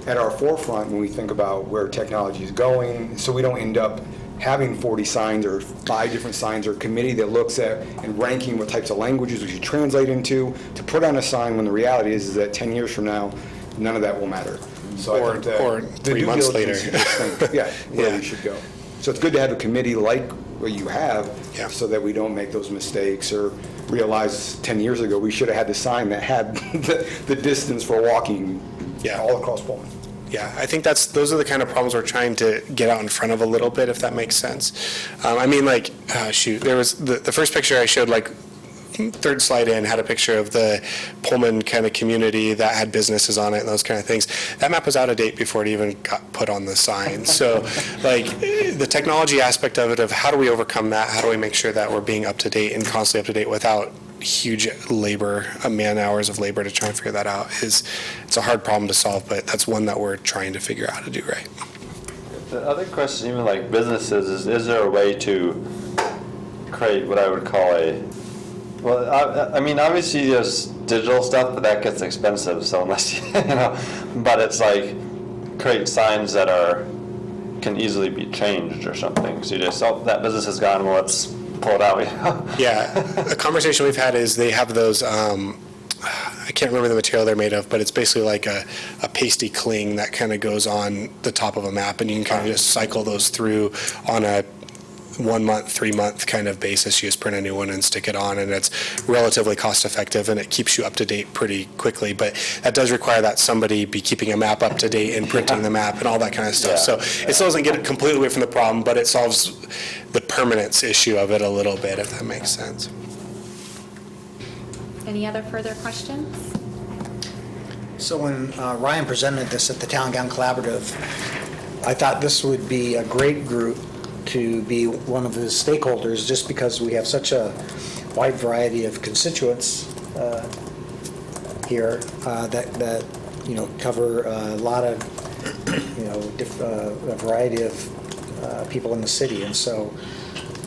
at our forefront when we think about where technology is going, so we don't end up having 40 signs or 5 different signs, or a committee that looks at and ranking what types of languages we should translate into to put on a sign, when the reality is that 10 years from now, none of that will matter. So I think that or the 3 due months diligence later. is just think, yeah, where Yeah. we should go. So it's good to have a committee like what you have, Yeah. so that we don't make those mistakes or realize 10 years ago we should have had the sign that had the distance for walking all across Pullman. Yeah, I think those are the kind of problems we're trying to get out in front of a little bit, if that makes sense. I mean, like, there was the first picture I showed, like, third slide in, had a picture of the Pullman kind of community that had businesses on it and those kind of things. That map was out of date before it even got put on the sign. So, like, the technology aspect of it, of how do we overcome that? How do we make sure that we're being up to date and constantly up to date without huge labor, man hours of labor to try and figure that out, it's a hard problem to solve, but that's one that we're trying to figure out how to do right. The other question, even like businesses, is there a way to create what I would call well, I mean, obviously there's digital stuff, but that gets expensive, so unless you know, but it's like create signs that can easily be changed or something. So you just, oh, that business is gone, well, let's pull it out. You know? Yeah, a conversation we've had is they have those, I can't remember the material they're made of, but it's basically like a pasty cling that kind of goes on the top of a map, and you can kind of just cycle those through on a 1 month, 3 month kind of basis. You just print a new one and stick it on, and it's relatively cost effective, and it keeps you up to date pretty quickly. But that does require that somebody be keeping a map up to date and printing the map and all that kind of stuff. So it still doesn't get it completely away from the problem, but it solves the permanence issue of it a little bit, if that makes sense. Any other further questions? So when Ryan presented this at the Town Gown Collaborative, I thought this would be a great group to be one of the stakeholders, just because we have such a wide variety of constituents here that cover a lot of a variety of people in the city. And so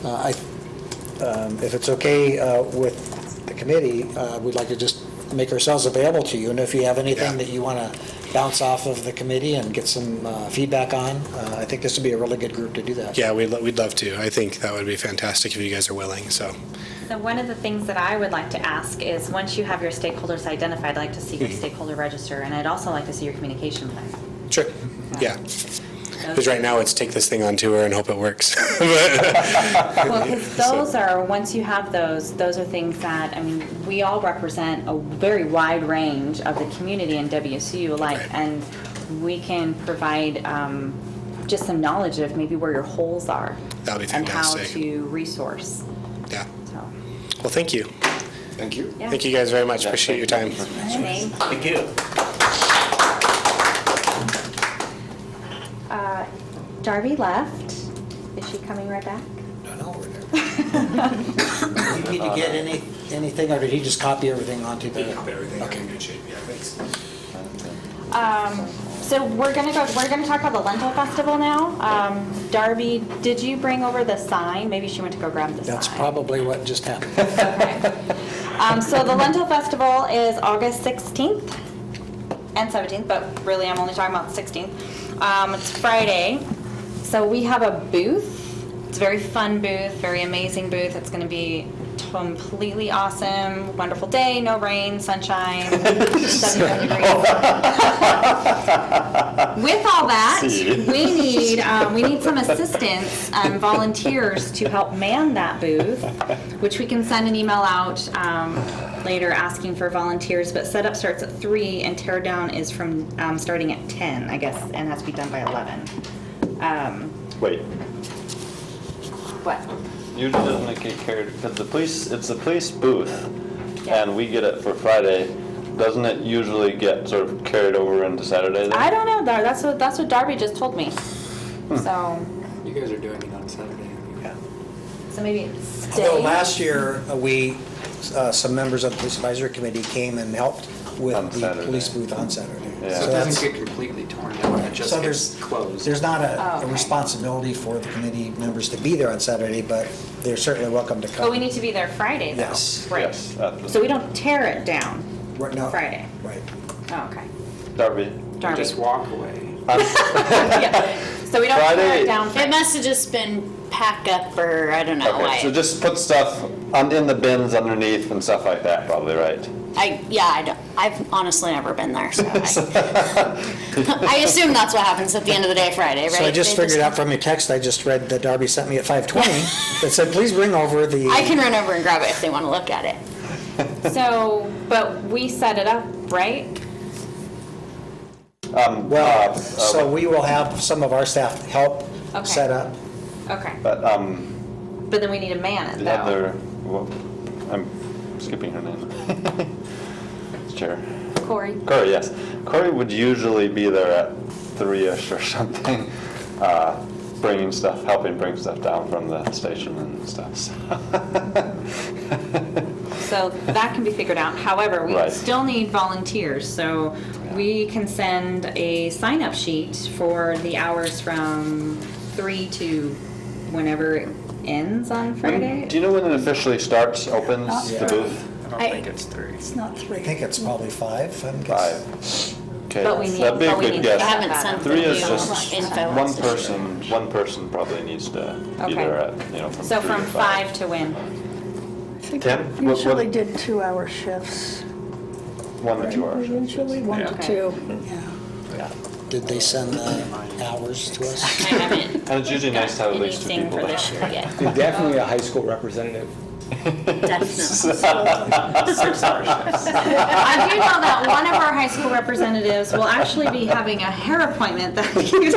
if it's okay with the committee, we'd like to just make ourselves available to you, and if you have anything that you want to bounce off of the committee and get some feedback on, I think this would be a really good group to do that. Yeah, we'd love to. I think that would be fantastic if you guys are willing. So one of the things that I would like to ask is, once you have your stakeholders identified, I'd like to see your stakeholder register, and I'd also like to see your communication plan. Sure. Yeah. Because right now it's take this thing on tour and hope it works. Well, because those are, once you have those are things that, I mean, we all represent a very wide range of the community in WSU, and we can provide just some knowledge of maybe where your holes are. That would be and fantastic. how to resource. Yeah. So. Well, thank you. Thank you. Yeah. Thank you guys very much. Appreciate your time. Okay. Thank you. Darby left. Is she coming right back? No, we're there. Do you need to get anything, or did he just copy everything onto the? Everything in good shape. Yeah, thanks. So we're gonna talk about the Lentil Festival now. Darby, did you bring over the sign? Maybe she went to go grab the sign. That's probably what just happened. Okay. So the Lentil Festival is August 16th and 17th, but really I'm only talking about the 16th. It's Friday. So we have a booth. It's a very fun booth, very amazing booth. It's going to be completely awesome, wonderful day, no rain, sunshine, 77 degrees. With all that, we need some assistance, volunteers to help man that booth, which we can send an email out later asking for volunteers. But setup starts at 3 and tear down is from starting at 10, I guess, and has to be done by 11. Wait. What? Usually doesn't get carried, because it's the police booth, Yeah. and we get it for Friday. Doesn't it usually get sort of carried over into Saturday then? I don't know. That's what Darby just told me. So. You guys are doing it on Saturday. Yeah. So maybe it's Although last year, we some members of the Police Advisory Committee came and helped with On the Saturday. police booth on Saturday. Yeah. So it that's- doesn't get completely torn down, it just So gets closed. There's not Oh, a okay. responsibility for the committee members to be there on Saturday, but they're certainly welcome to come. But we need to be there Friday, though. Yes. Right. Yes, absolutely. So we don't tear it down Right, no, Friday. Right. Oh, okay. Darby. Darby. Just walk away. Yeah. So we don't tear Friday- it down It Friday. must have just been pack up or I don't know Okay, why. so just put stuff in the bins underneath and stuff like that, probably, right? I've honestly never been there, so I assume that's what happens at the end of the day Friday, right? So I just They figured out from your text I just read that Darby sent me at 5:20 that said, please bring over the. I can run over and grab it if they want to look at it. So, but we set it up, right? Well, so we will have some of our staff help Okay. set up. Okay. But But then we need to man it, the though. other, well, I'm skipping her name. Chair. Corey. Corey, yes. Corey would usually be there at 3-ish or something, bringing stuff, helping bring stuff down from the station and stuff. So that can be figured out. However, we Right. still need volunteers, so we can send a sign-up sheet for the hours from 3 to whenever it ends on Friday. Do you know when it officially starts, opens, Yeah. the booth? I don't think it's 3. It's not 3. I think it's probably 5. I'm guessing. 5. Okay, But we need- that'd be a but we good need to guess. I haven't sent 3 is the just info. one person probably needs to be Okay. there at, from So 3 from to 5 to when? I think Ken, we what- usually did 2-hour shifts. 1 to 2 hours. Usually 1 to Okay. 2, yeah. Did they send the hours to us? I haven't And it's usually nice to have at least 2 anything people for there. this year yet. You're definitely a high school representative. Definitely. 6-hour shifts. I do know that one of our high school representatives will actually be having a hair appointment that evening.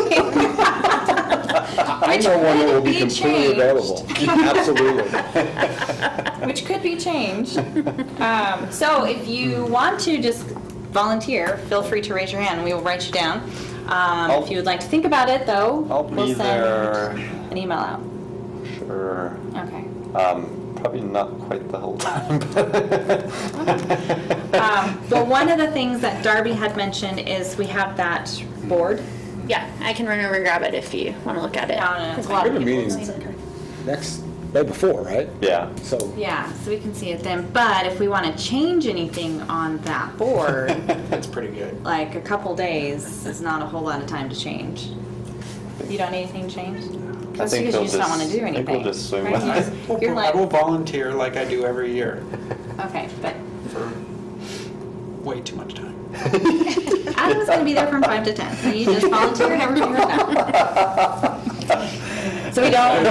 I know one that will be Which could be completely changed. available. Absolutely. Which could be changed. So if you want to just volunteer, feel free to raise your hand. We will write you down. If you would like to think about it, though, I'll we'll be send there, an email out. sure. Okay. Probably not quite the whole time. Well, one of the things that Darby had mentioned is we have that board. Yeah, I can run over and grab it if you want to look at it. No, no, There's it's a lot We of have a people meeting saying- next, day before, right? Yeah. So Yeah, so we can see it then. But if we want to change anything on that board, That's pretty good. like a couple days is not a whole lot of time to change. You don't need anything changed? That's think because they'll you just don't want to just- do I think anything. we'll just swing right? by. You're I will like, volunteer like I do every year okay, but for way too much time. I was going to be there from 5 to 10. So you just volunteered and everything worked out. So we don't.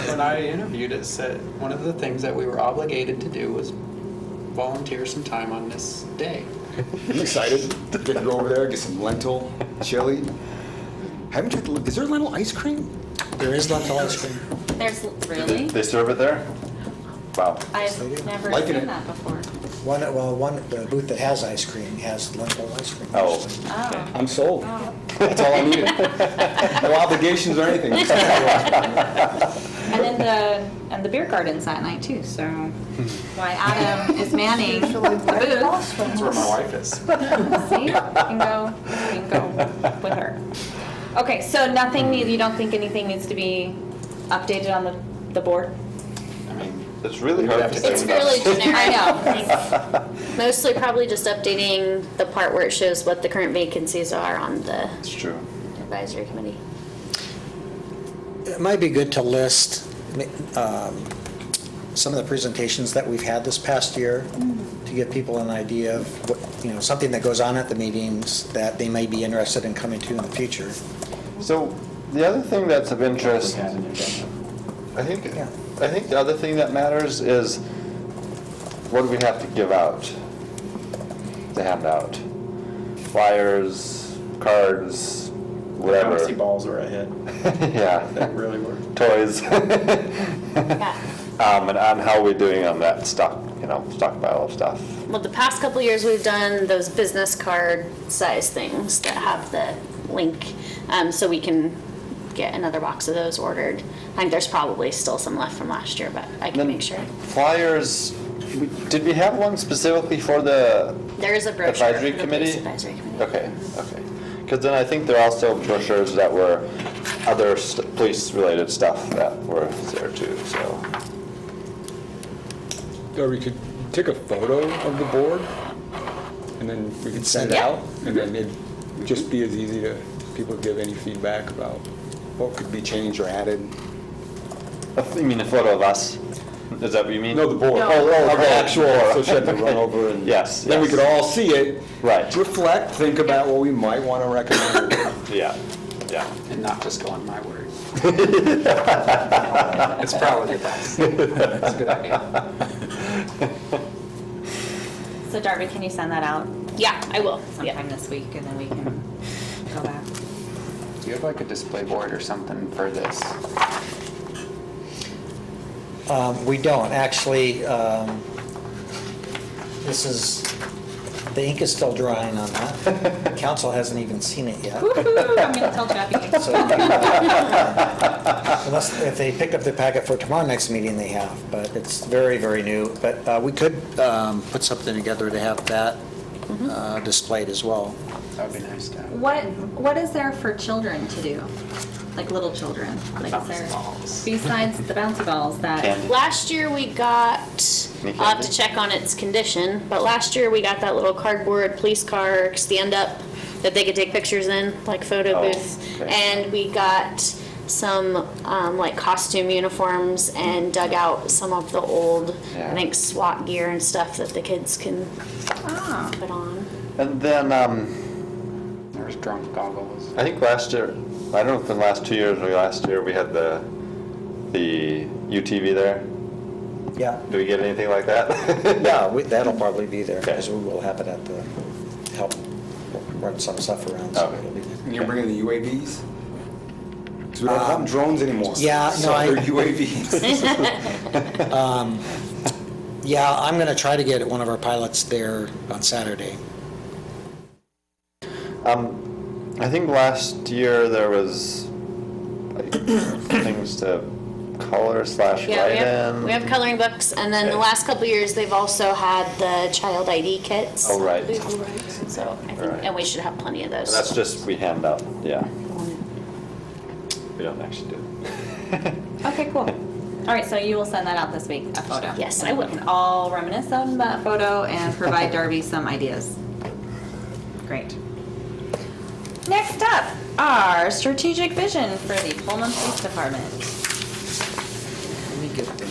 When I interviewed, it said one of the things that we were obligated to do was volunteer some time on this day. I'm excited. Get to go over there, get some lentil chili. Haven't tried the, is there lentil ice cream? There is lentil ice cream. There's really? They serve it there? Wow. I've never Liking seen it. that before. The booth that has ice cream has lentil ice cream. Oh. Oh. I'm sold. Oh. That's all I needed. No obligations or anything. And then the beer garden's that night too, so why Adam is manning the booth. That's where my wife is. See, you can go with her. Okay, so nothing, you don't think anything needs to be updated on the board? I mean, It's really hard to say. It's fairly generic. I know. Like, mostly probably just updating the part where it shows what the current vacancies are on the It's true. advisory committee. It might be good to list some of the presentations that we've had this past year to give people an idea of what, something that goes on at the meetings that they may be interested in coming to in the future. So the other thing that's of interest, I think the other thing that matters is what do we have to give out, to hand out? Flyers, cards, whatever. bouncy balls are a hit. Yeah. That really work. Toys. Yeah. And on how we're doing on that stockpile of stuff. Well, the past couple of years, we've done those business card size things that have the link, so we can get another box of those ordered. I think there's probably still some left from last year, but I can Then make sure. Flyers, Did we have one specifically for the There is a brochure advisory for the police committee? advisory committee. Okay, okay. Because then I think there are also brochures that were other police-related stuff that were there too, so. Or we could take a photo of the board, and then we could send it Yeah. out, and then it'd just be as easy to people give any feedback about what could be changed or added. You mean a photo of us? Is that what you mean? No, the board. No. Oh, Of the actual, board. so she had to run over and. Yes, Then we yes. could all see it. Right. Reflect, think about what we might want to recommend. Yeah, yeah. And not just go on my word. It's probably the best. It's a good idea. So Darby, can you send that out Yeah, I will. sometime this week, and then we can go back? Do you have like a display board or something for this? We don't, actually. This is, the ink is still drying on that. Council hasn't even seen it yet. Woo-hoo, I'm gonna tell Chappie. So, unless, if they picked up their packet for tomorrow night's meeting, they have, but it's very, very new. But we could put something together to have that displayed as well. That would be nice to have. What is there for children to do? Like little children? Like is there, besides the bouncy balls that? Candy. Last year we got, Any I'll have to candy? check on its condition, but last year we got that little cardboard police car stand-up that they could take pictures in, like photo Oh, booth. okay. And we got some like costume uniforms and dug out some of the old, Yeah. I think SWAT gear and stuff that the kids can Ah. put on. And then, There's drunk goggles. I think last year, I don't know if in the last 2 years or last year, we had the UTV there. Yeah, Do we get anything like that? yeah, that'll probably be there, Okay. because we will have it at the, help run some stuff around, so Okay. it'll be there. And you're bringing the UAVs? Because we don't have drones anymore. Yeah, no, So I- they're UAVs. Yeah, I'm going to try to get one of our pilots there on Saturday. I think last year there was like things to color / Yeah, write in. we have coloring books, and then the Okay. last couple of years, they've also had the child ID kits. Oh, right. So, I think, Right. and we should have plenty of those. That's just, we hand out, yeah. We don't actually do it. Okay, cool. All right, so you will send that out this week, a photo? Yes, And I we will. can all reminisce on that photo and provide Darby some ideas. Great. Next up, our strategic vision for the Pullman Police Department. Let me get the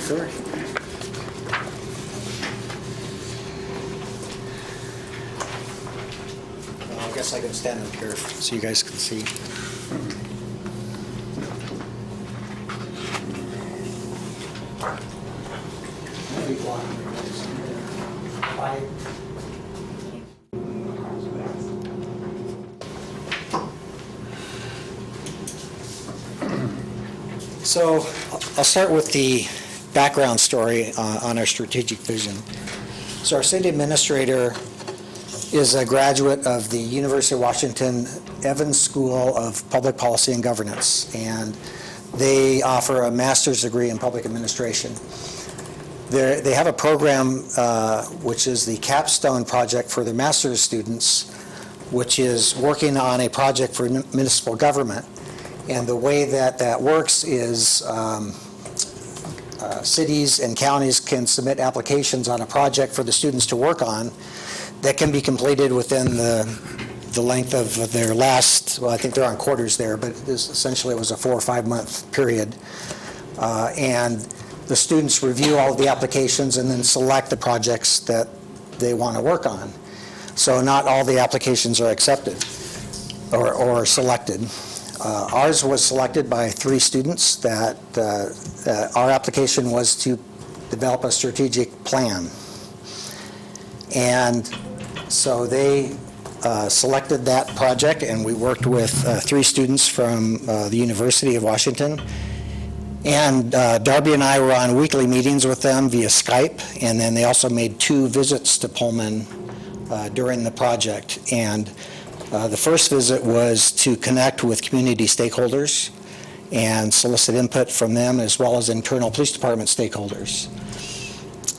clicker. I guess I can stand up here so you guys can see. So I'll start with the background story on our strategic vision. So our city administrator is a graduate of the University of Washington Evans School of Public Policy and Governance, and they offer a master's degree in public administration. They have a program which is the capstone project for their master's students, which is working on a project for municipal government. And the way that that works is cities and counties can submit applications on a project for the students to work on that can be completed within the length of their last, well, I think they're on quarters there, but this essentially was a 4 or 5 month period. And the students review all of the applications and then select the projects that they want to work on. So not all the applications are accepted or selected. Ours was selected by 3 students that our application was to develop a strategic plan. And so they selected that project, and we worked with 3 students from the University of Washington. And Darby and I were on weekly meetings with them via Skype, and then they also made 2 visits to Pullman during the project. And the first visit was to connect with community stakeholders and solicit input from them, as well as internal police department stakeholders.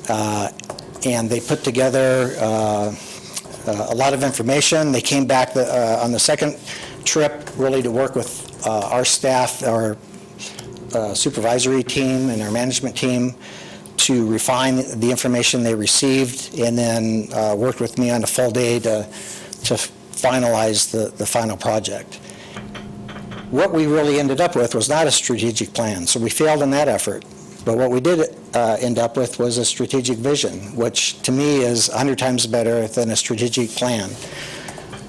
and they put together a lot of information. They came back on the second trip really to work with our staff, our supervisory team and our management team to refine the information they received, and then worked with me on a full day to finalize the final project. What we really ended up with was not a strategic plan, so we failed in that effort. But what we did end up with was a strategic vision, which to me is 100 times better than a strategic plan.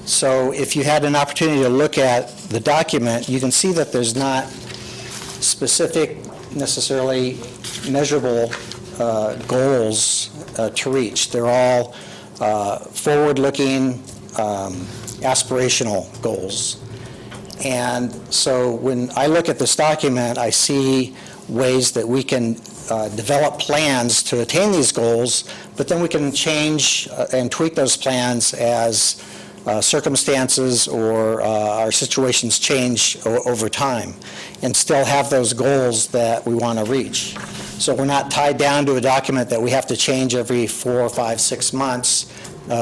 So if you had an opportunity to look at the document, you can see that there's not specific, necessarily measurable goals to reach. They're all forward-looking, aspirational goals. And so when I look at this document, I see ways that we can develop plans to attain these goals, but then we can change and tweak those plans as circumstances or our situations change over time, and still have those goals that we want to reach. So we're not tied down to a document that we have to change every 4, 5, 6 months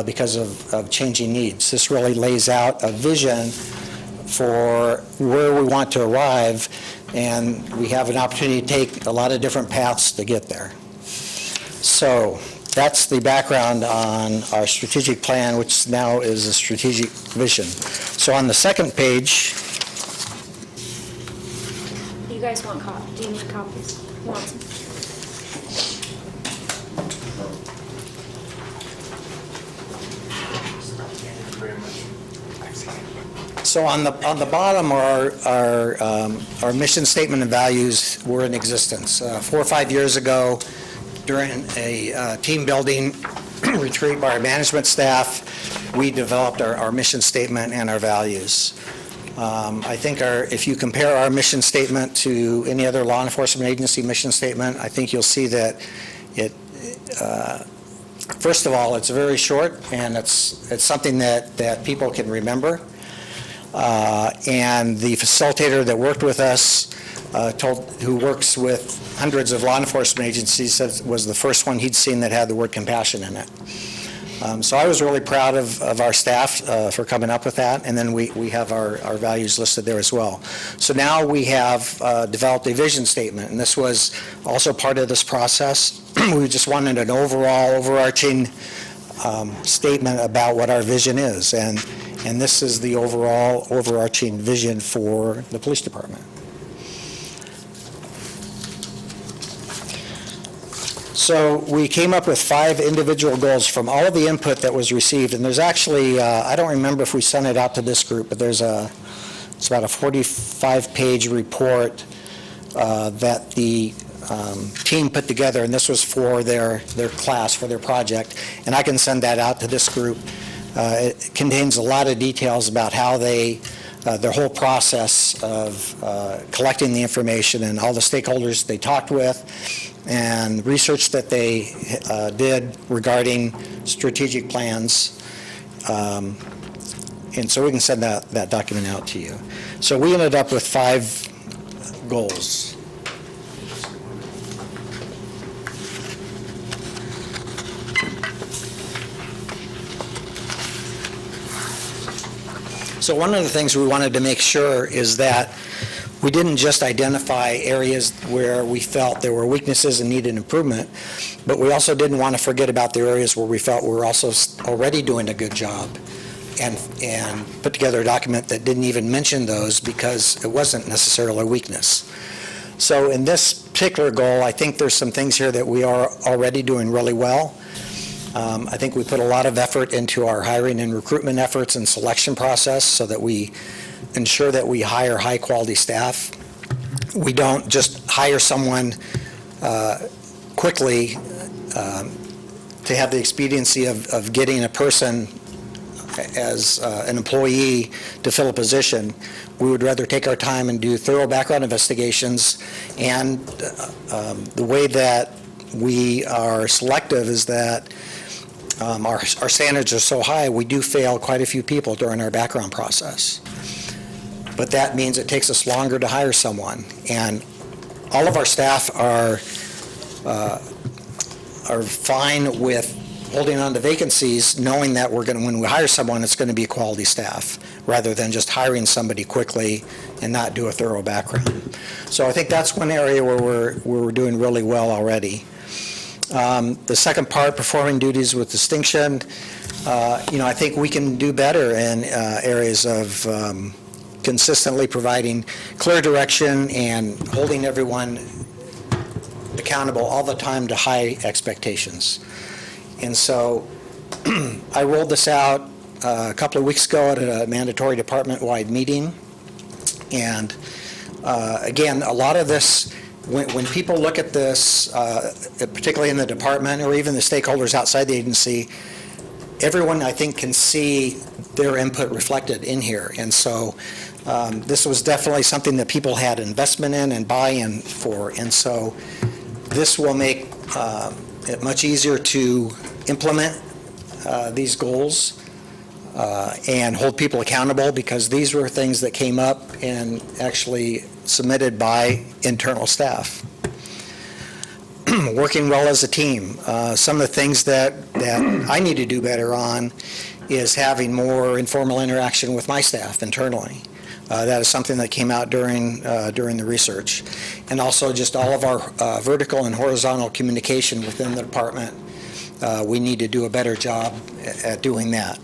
because of changing needs. This really lays out a vision for where we want to arrive, and we have an opportunity to take a lot of different paths to get there. So that's the background on our strategic plan, which now is a strategic vision. So on the second page, You guys want copies? Do you need copies? Want some? so on the bottom are our mission statement and values were in existence. 4 or 5 years ago, during a team building retreat by our management staff, we developed our mission statement and our values. I think if you compare our mission statement to any other law enforcement agency mission statement, I think you'll see that first of all, it's very short, and it's something that people can remember. And the facilitator that worked with us, who works with hundreds of law enforcement agencies, said was the first one he'd seen that had the word compassion in it. So I was really proud of our staff for coming up with that, and then we have our values listed there as well. So now we have developed a vision statement, and this was also part of this process. We just wanted an overarching statement about what our vision is, and this is the overarching vision for the police department. So we came up with 5 individual goals from all of the input that was received, and there's actually, I don't remember if we sent it out to this group, but it's about a 45-page report that the team put together, and this was for their class, for their project, and I can send that out to this group. It contains a lot of details about how their whole process of collecting the information and all the stakeholders they talked with, and research that they did regarding strategic plans. And so we can send that document out to you. So we ended up with 5 goals. So one of the things we wanted to make sure is that we didn't just identify areas where we felt there were weaknesses and needed improvement, but we also didn't want to forget about the areas where we felt we were also already doing a good job, and put together a document that didn't even mention those because it wasn't necessarily a weakness. So in this particular goal, I think there's some things here that we are already doing really well. I think we put a lot of effort into our hiring and recruitment efforts and selection process so that we ensure that we hire high-quality staff. We don't just hire someone quickly to have the expediency of getting a person as an employee to fill a position. We would rather take our time and do thorough background investigations, and the way that we are selective is that our standards are so high, we do fail quite a few people during our background process. But that means it takes us longer to hire someone. And all of our staff are are fine with holding on to vacancies, knowing that when we hire someone, it's going to be quality staff, rather than just hiring somebody quickly and not do a thorough background. So I think that's one area where we're doing really well already. The second part, performing duties with distinction, I think we can do better in areas of consistently providing clear direction and holding everyone accountable all the time to high expectations. And so I rolled this out a couple of weeks ago at a mandatory department-wide meeting. And again, a lot of this, when people look at this, particularly in the department or even the stakeholders outside the agency, everyone, I think, can see their input reflected in here. And so this was definitely something that people had investment in and buy-in for. And so this will make it much easier to implement these goals and hold people accountable, because these were things that came up and actually submitted by internal staff. Working well as a team. Some of the things that I need to do better on is having more informal interaction with my staff internally. That is something that came out during the research. And also just all of our vertical and horizontal communication within the department. We need to do a better job at doing that.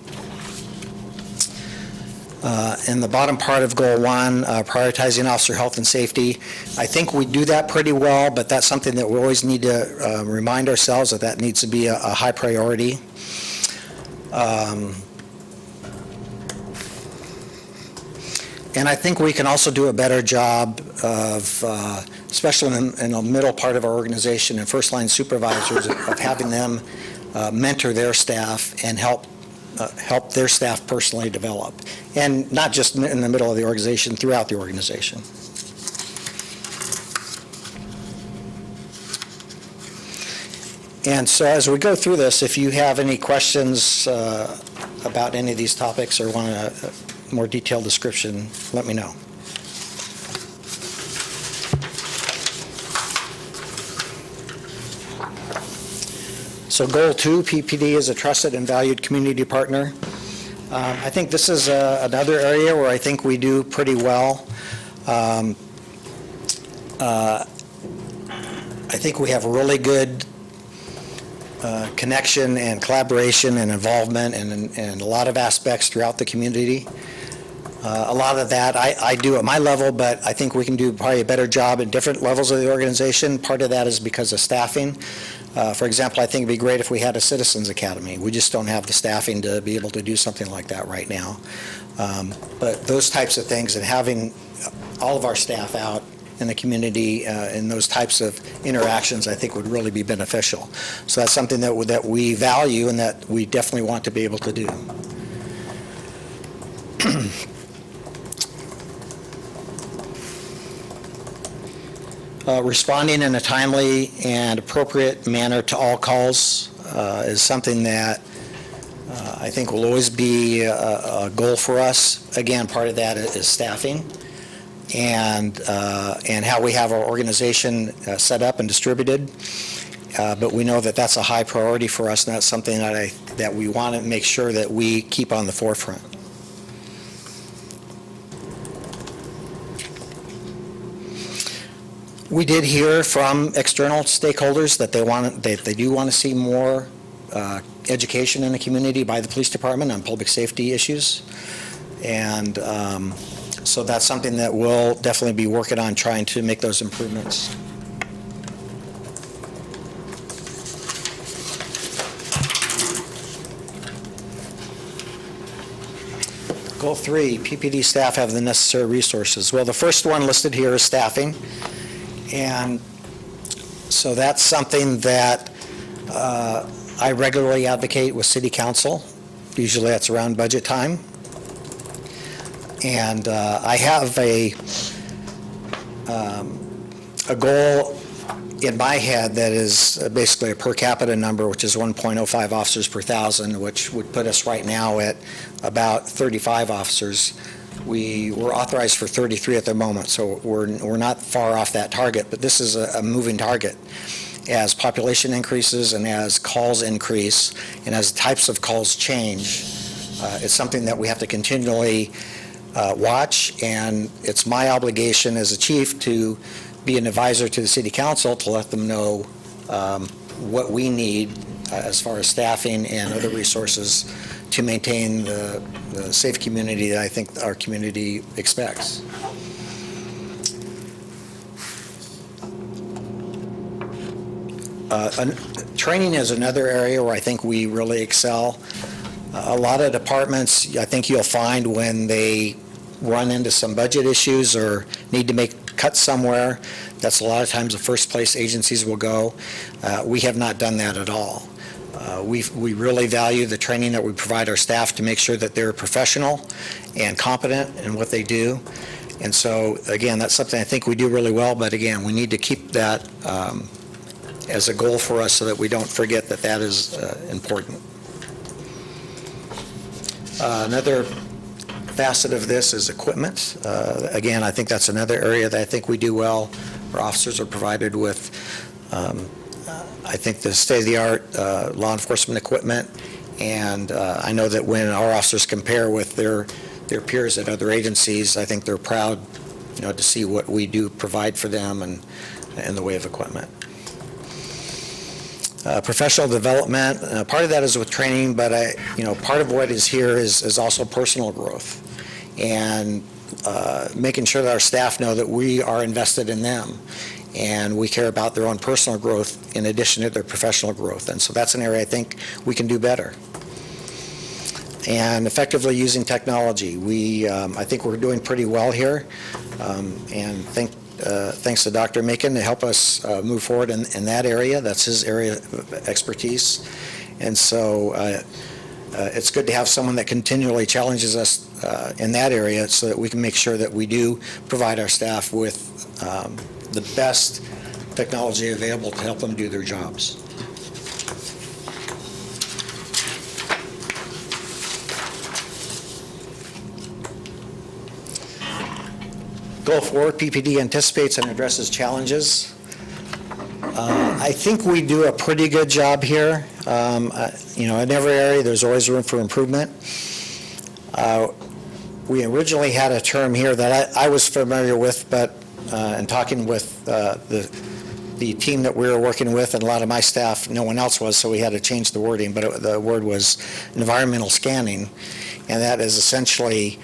In the bottom part of Goal 1, prioritizing officer health and safety, I think we do that pretty well, but that's something that we always need to remind ourselves that needs to be a high priority. And I think we can also do a better job of, especially in the middle part of our organization and first-line supervisors, of having them mentor their staff and help their staff personally develop. And not just in the middle of the organization, throughout the organization. And so as we go through this, if you have any questions about any of these topics or want a more detailed description, let me know. So Goal 2, PPD is a trusted and valued community partner. I think this is another area where I think we do pretty well. I think we have a really good connection and collaboration and involvement and a lot of aspects throughout the community. A lot of that I do at my level, but I think we can do probably a better job at different levels of the organization. Part of that is because of staffing. For example, I think it'd be great if we had a Citizens Academy. We just don't have the staffing to be able to do something like that right now. But those types of things, and having all of our staff out in the community in those types of interactions, I think would really be beneficial. So that's something that we value and that we definitely want to be able to do. Responding in a timely and appropriate manner to all calls is something that I think will always be a goal for us. Again, part of that is staffing and how we have our organization set up and distributed. But we know that that's a high priority for us, and that's something that we want to make sure that we keep on the forefront. We did hear from external stakeholders that they do want to see more education in the community by the police department on public safety issues. And so that's something that we'll definitely be working on, trying to make those improvements. Goal 3, PPD staff have the necessary resources. Well, the first one listed here is staffing. And so that's something that I regularly advocate with City Council. Usually that's around budget time. And I have a goal in my head that is basically a per capita number, which is 1.05 officers per thousand, which would put us right now at about 35 officers. We were authorized for 33 at the moment, so we're not far off that target, but this is a moving target. as population increases and as calls increase and as types of calls change, it's something that we have to continually watch, and it's my obligation as a chief to be an advisor to the city council to let them know what we need as far as staffing and other resources to maintain the safe community that I think our community expects. Training is another area where I think we really excel. A lot of departments, I think you'll find when they run into some budget issues or need to make cuts somewhere, that's a lot of times the first place agencies will go. We have not done that at all. We really value the training that we provide our staff to make sure that they're professional and competent in what they do. And so, again, that's something I think we do really well, but again, we need to keep that as a goal for us so that we don't forget that that is important. Another facet of this is equipment. Again, I think that's another area that I think we do well. Our officers are provided with, I think, the state-of-the-art law enforcement equipment, and I know that when our officers compare with their peers at other agencies, I think they're proud, to see what we do provide for them and in the way of equipment. Professional development, part of that is with training, but part of what is here is also personal growth, and making sure that our staff know that we are invested in them and we care about their own personal growth in addition to their professional growth. And so that's an area I think we can do better. And effectively using technology. I think we're doing pretty well here, and thanks to Dr. Macon to help us move forward in that area. That's his area of expertise. And so it's good to have someone that continually challenges us in that area so that we can make sure that we do provide our staff with the best technology available to help them do their jobs. Go forward, PPD anticipates and addresses challenges. I think we do a pretty good job here. In every area, there's always room for improvement. We originally had a term here that I was familiar with, but in talking with the team that we were working with and a lot of my staff, no one else was, so we had to change the wording, but the word was environmental scanning, and that is essentially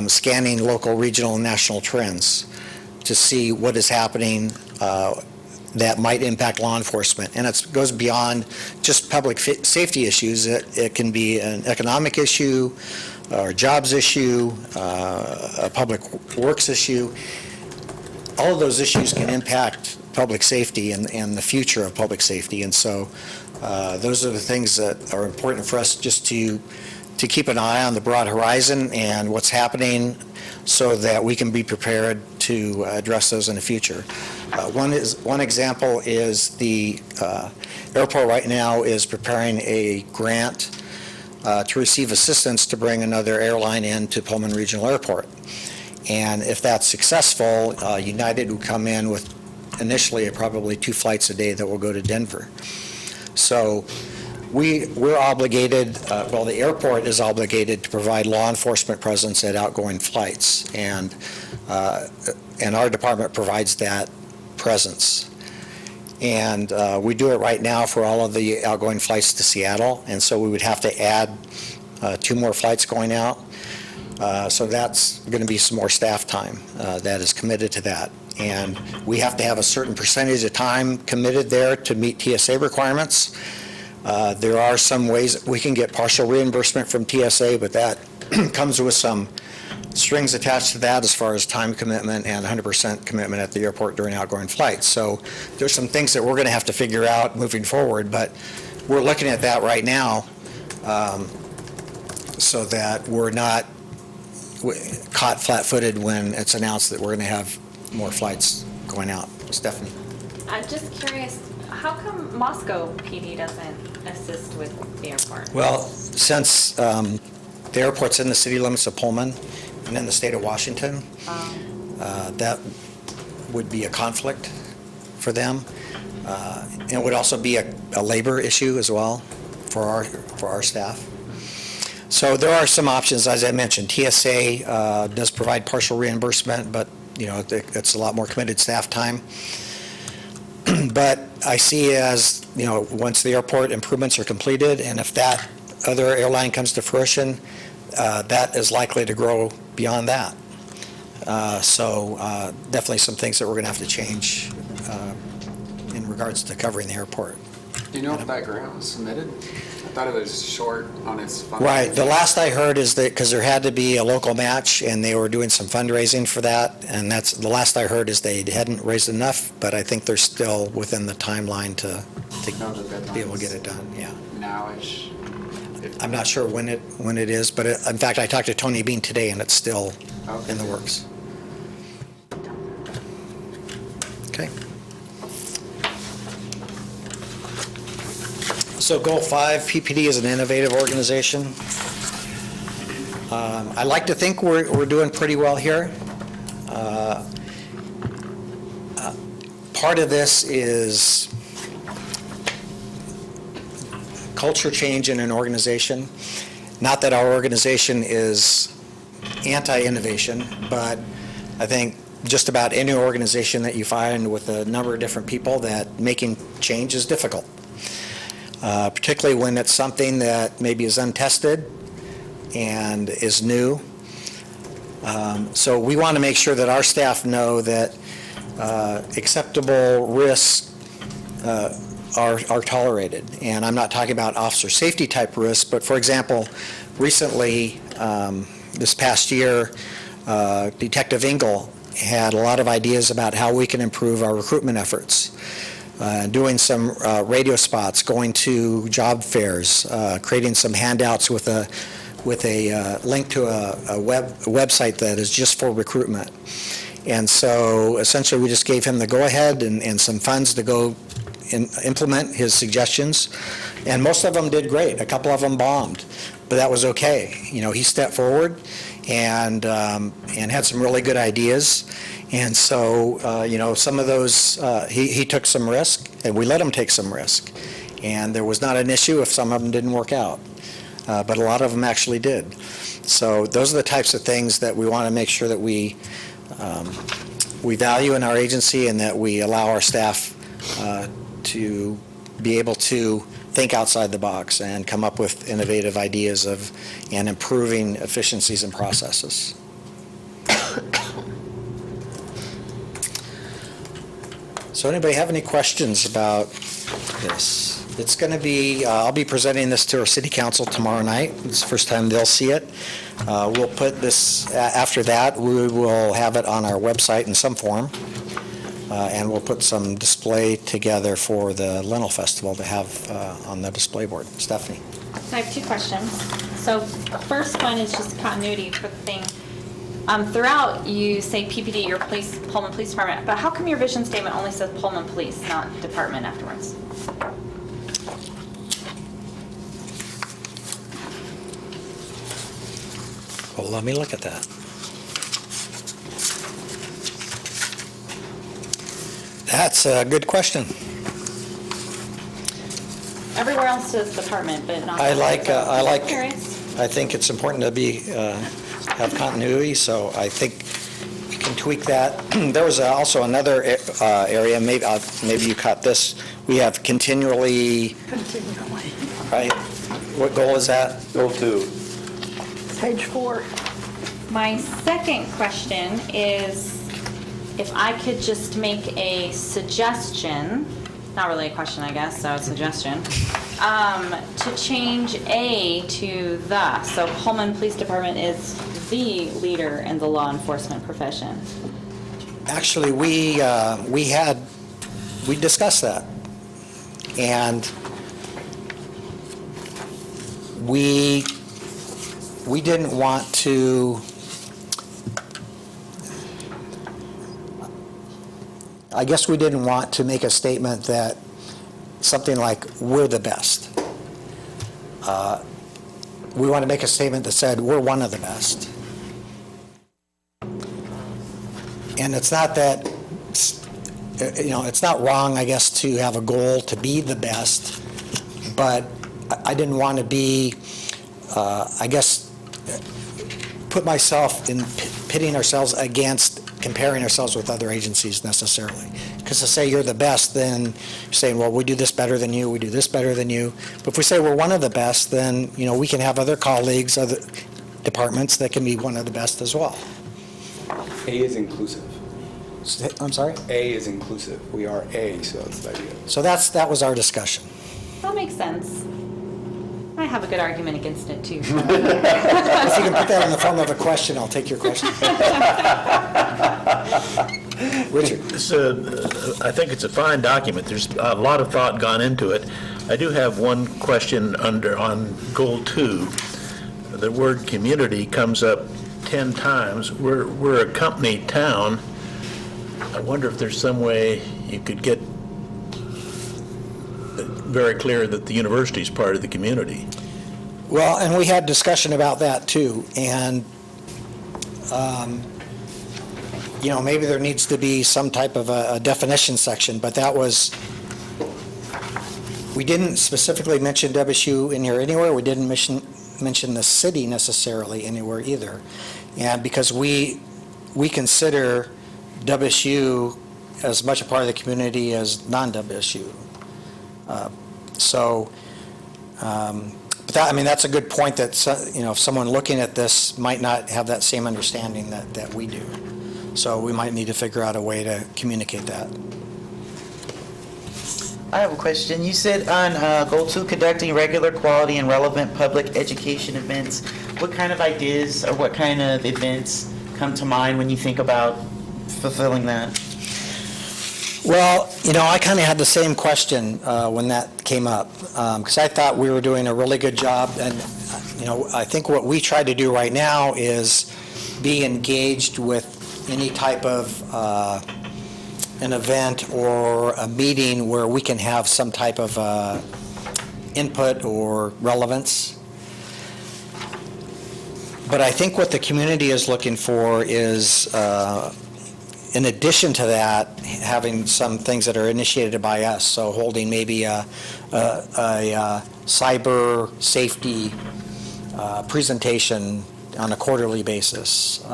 scanning local, regional, and national trends to see what is happening that might impact law enforcement. And it goes beyond just public safety issues. It can be an economic issue, or a jobs issue, a public works issue. All of those issues can impact public safety and the future of public safety. And so those are the things that are important for us, just to keep an eye on the broad horizon and what's happening so that we can be prepared to address those in the future. One example is the airport right now is preparing a grant to receive assistance to bring another airline into Pullman Regional Airport. And if that's successful, United would come in with initially probably 2 flights a day that will go to Denver. So we're obligated, the airport is obligated to provide law enforcement presence at outgoing flights, and our department provides that presence. And we do it right now for all of the outgoing flights to Seattle, and so we would have to add 2 more flights going out. So that's going to be some more staff time that is committed to that. And we have to have a certain percentage of time committed there to meet TSA requirements. There are some ways we can get partial reimbursement from TSA, but that comes with some strings attached to that as far as time commitment and 100% commitment at the airport during outgoing flights. So there's some things that we're going to have to figure out moving forward, but we're looking at that right now so that we're not caught flat-footed when it's announced that we're going to have more flights going out. Stephanie? I'm just curious, how come Moscow PD doesn't assist with the airport? Well, since the airport's in the city limits of Pullman and in the state of Washington, that would be a conflict for them. And it would also be a labor issue as well for our staff. So there are some options, as I mentioned. TSA does provide partial reimbursement, but it's a lot more committed staff time. But I see as, once the airport improvements are completed, and if that other airline comes to fruition, that is likely to grow beyond that. So definitely some things that we're going to have to change in regards to covering the airport. Do you know if that grant was submitted? I thought it was short on its funding. Right. The last I heard is that because there had to be a local match, and they were doing some fundraising for that, and that's the last I heard is they hadn't raised enough, but I think they're still within the timeline to be able to get it done. Yeah. Now-ish. I'm not sure when it is, but in fact, I talked to Tony Bean today, and it's still in the works. Okay. So goal 5, PPD is an innovative organization. I like to think we're doing pretty well here. Part of this is culture change in an organization. Not that our organization is anti-innovation, but I think just about any organization that you find with a number of different people that making change is difficult. Particularly when it's something that maybe is untested and is new. So we want to make sure that our staff know that acceptable risks are tolerated. And I'm not talking about officer safety type risks, but for example, recently, this past year, Detective Engel had a lot of ideas about how we can improve our recruitment efforts. Doing some radio spots, going to job fairs, creating some handouts with a link to a website that is just for recruitment. And so essentially we just gave him the go-ahead and some funds to go implement his suggestions. And most of them did great. A couple of them bombed, but that was okay. He stepped forward and had some really good ideas. And so, some of those, he took some risk, and we let him take some risk. And there was not an issue if some of them didn't work out. But a lot of them actually did. So those are the types of things that we want to make sure that we value in our agency, and that we allow our staff to be able to think outside the box and come up with innovative ideas and improving efficiencies and processes. So anybody have any questions about this? It's going to be, I'll be presenting this to our city council tomorrow night. It's the first time they'll see it. We'll put this, after that, we will have it on our website in some form. And we'll put some display together for the Lentil Festival to have on the display board. Stephanie? So I have 2 questions. So first one is just continuity for the thing. Throughout, you say PPD, your Pullman Police Department, but how come your vision statement only says Pullman Police, not department afterwards? Well, let me look at that. That's a good question. Everywhere else says department, but not. I Curious. think it's important to have continuity, so I think we can tweak that. There was also another area, maybe you caught this. We have continually, right? What goal is that? Goal 2. Page 4. My second question is if I could just make a suggestion, not really a question, I guess, so a suggestion, to change A to the. So Pullman Police Department is the leader in the law enforcement profession. Actually, we discussed that, and we didn't want to. I guess we didn't want to make a statement that something like we're the best. We want to make a statement that said we're one of the best. And it's not that it's not wrong, I guess, to have a goal to be the best, but I didn't want to be, I guess, put myself in pitting ourselves against comparing ourselves with other agencies necessarily. Because to say you're the best, then you're saying, well, we do this better than you, we do this better than you. But if we say we're one of the best, then, we can have other colleagues, other departments that can be one of the best as well. A is inclusive. I'm sorry? A is inclusive. We are A, so that's the idea. So that was our discussion. That makes sense. I have a good argument against it, too. If you can put that in the form of a question, I'll take your question. Richard? I think it's a fine document. There's a lot of thought gone into it. I do have one question on Goal 2. The word community comes up 10 times. We're a company town. I wonder if there's some way you could get very clear that the university is part of the community. Well, and we had discussion about that too, and maybe there needs to be some type of a definition section, but we didn't specifically mention WSU in here anywhere. We didn't mention the city necessarily anywhere either, and because we consider WSU as much a part of the community as non-WSU. But that's a good point that, if someone looking at this might not have that same understanding that we do. So we might need to figure out a way to communicate that. I have a question. You said on Goal 2, conducting regular, quality, and relevant public education events. What kind of ideas or what kind of events come to mind when you think about fulfilling that? Well, I kind of had the same question when that came up, because I thought we were doing a really good job, and, I think what we try to do right now is be engaged with any type of an event or a meeting where we can have some type of input or relevance. But I think what the community is looking for is, in addition to that, having some things that are initiated by us, so holding maybe a cyber safety presentation on a quarterly basis,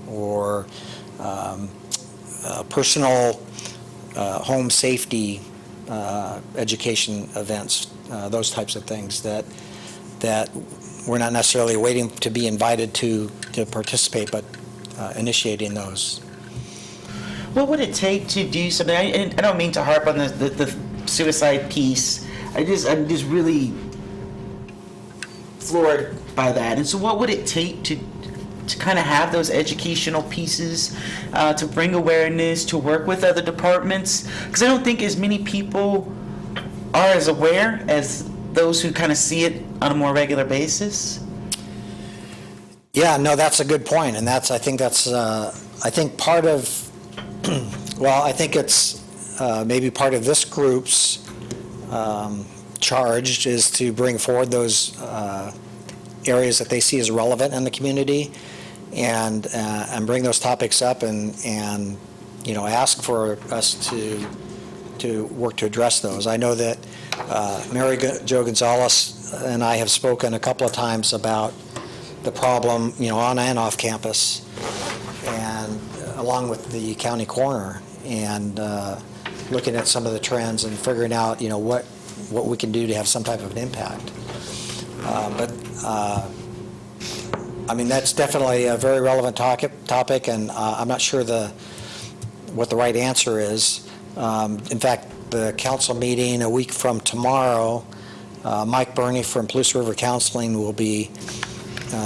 or personal home safety education events, those types of things that we're not necessarily waiting to be invited to participate, but initiating those. What would it take to do something? I don't mean to harp on the suicide piece. I'm just really floored by that. And so what would it take to kind of have those educational pieces, to bring awareness, to work with other departments? Because I don't think as many people are as aware as those who kind of see it on a more regular basis. Yeah, no, that's a good point, and I think part of, well, I think it's maybe part of this group's charge is to bring forward those areas that they see as relevant in the community, and bring those topics up, and ask for us to work to address those. I know that Mary Jo Gonzalez and I have spoken a couple of times about the problem, on and off campus, and along with the county coroner, and looking at some of the trends and figuring out, what we can do to have some type of an impact. That's definitely a very relevant topic, and I'm not sure what the right answer is. In fact, the council meeting a week from tomorrow, Mike Burney from Palouse River Counseling will be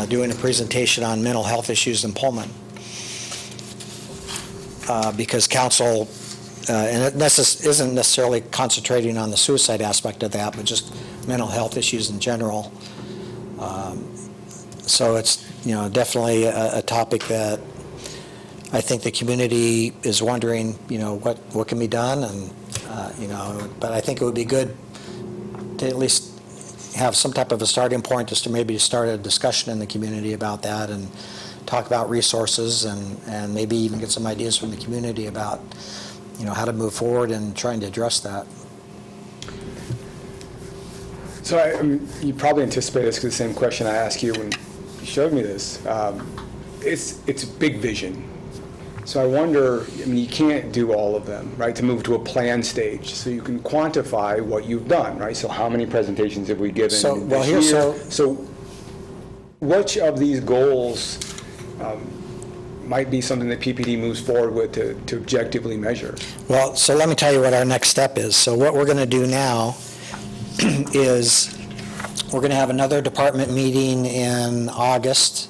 doing a presentation on mental health issues in Pullman. Because council, and it isn't necessarily concentrating on the suicide aspect of that, but just mental health issues in general. So it's, definitely a topic that I think the community is wondering, what can be done, and, but I think it would be good to at least have some type of a starting point, just to maybe start a discussion in the community about that, and talk about resources, and maybe even get some ideas from the community about, how to move forward and trying to address that. So I mean, you probably anticipate this, because the same question I asked you when you showed me this. It's a big vision. So I wonder, I mean, you can't do all of them, right, to move to a plan stage. So you can quantify what you've done, right? So how many presentations have we given So, well, this here's year? So which of these goals might be something that PPD moves forward with to objectively measure? Well, so let me tell you what our next step is. So what we're going to do now is we're going to have another department meeting in August,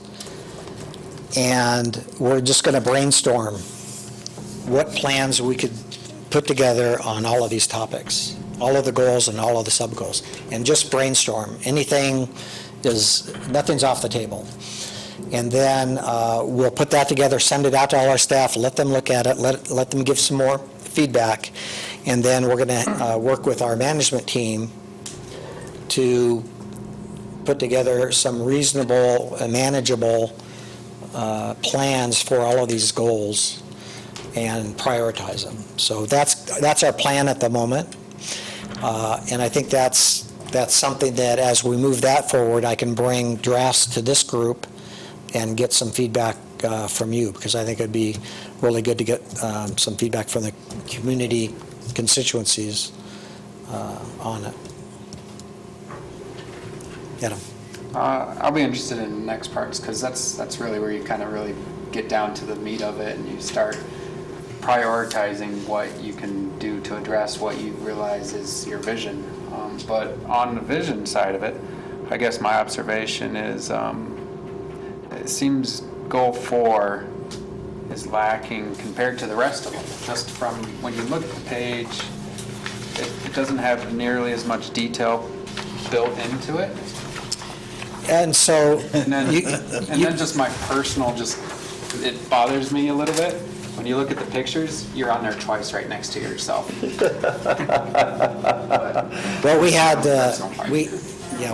and we're just going to brainstorm what plans we could put together on all of these topics, all of the goals and all of the sub-goals, and just brainstorm. Nothing's off the table. And then we'll put that together, send it out to all our staff, let them look at it, let them give some more feedback, and then we're going to work with our management team to put together some reasonable and manageable plans for all of these goals and prioritize them. So that's our plan at the moment, and I think that's something that as we move that forward, I can bring drafts to this group and get some feedback from you, because I think it'd be really good to get some feedback from the community constituencies on it. Get 'em. I'll be interested in the next parts, because that's really where you kind of really get down to the meat of it, and you start prioritizing what you can do to address what you realize is your vision. But on the vision side of it, I guess my observation is it seems goal 4 is lacking compared to the rest of them. Just from when you look at the page, it doesn't have nearly as much detail built into it. And so, And then just my personal, it bothers me a little bit. When you look at the pictures, you're on there twice right next to yourself. well,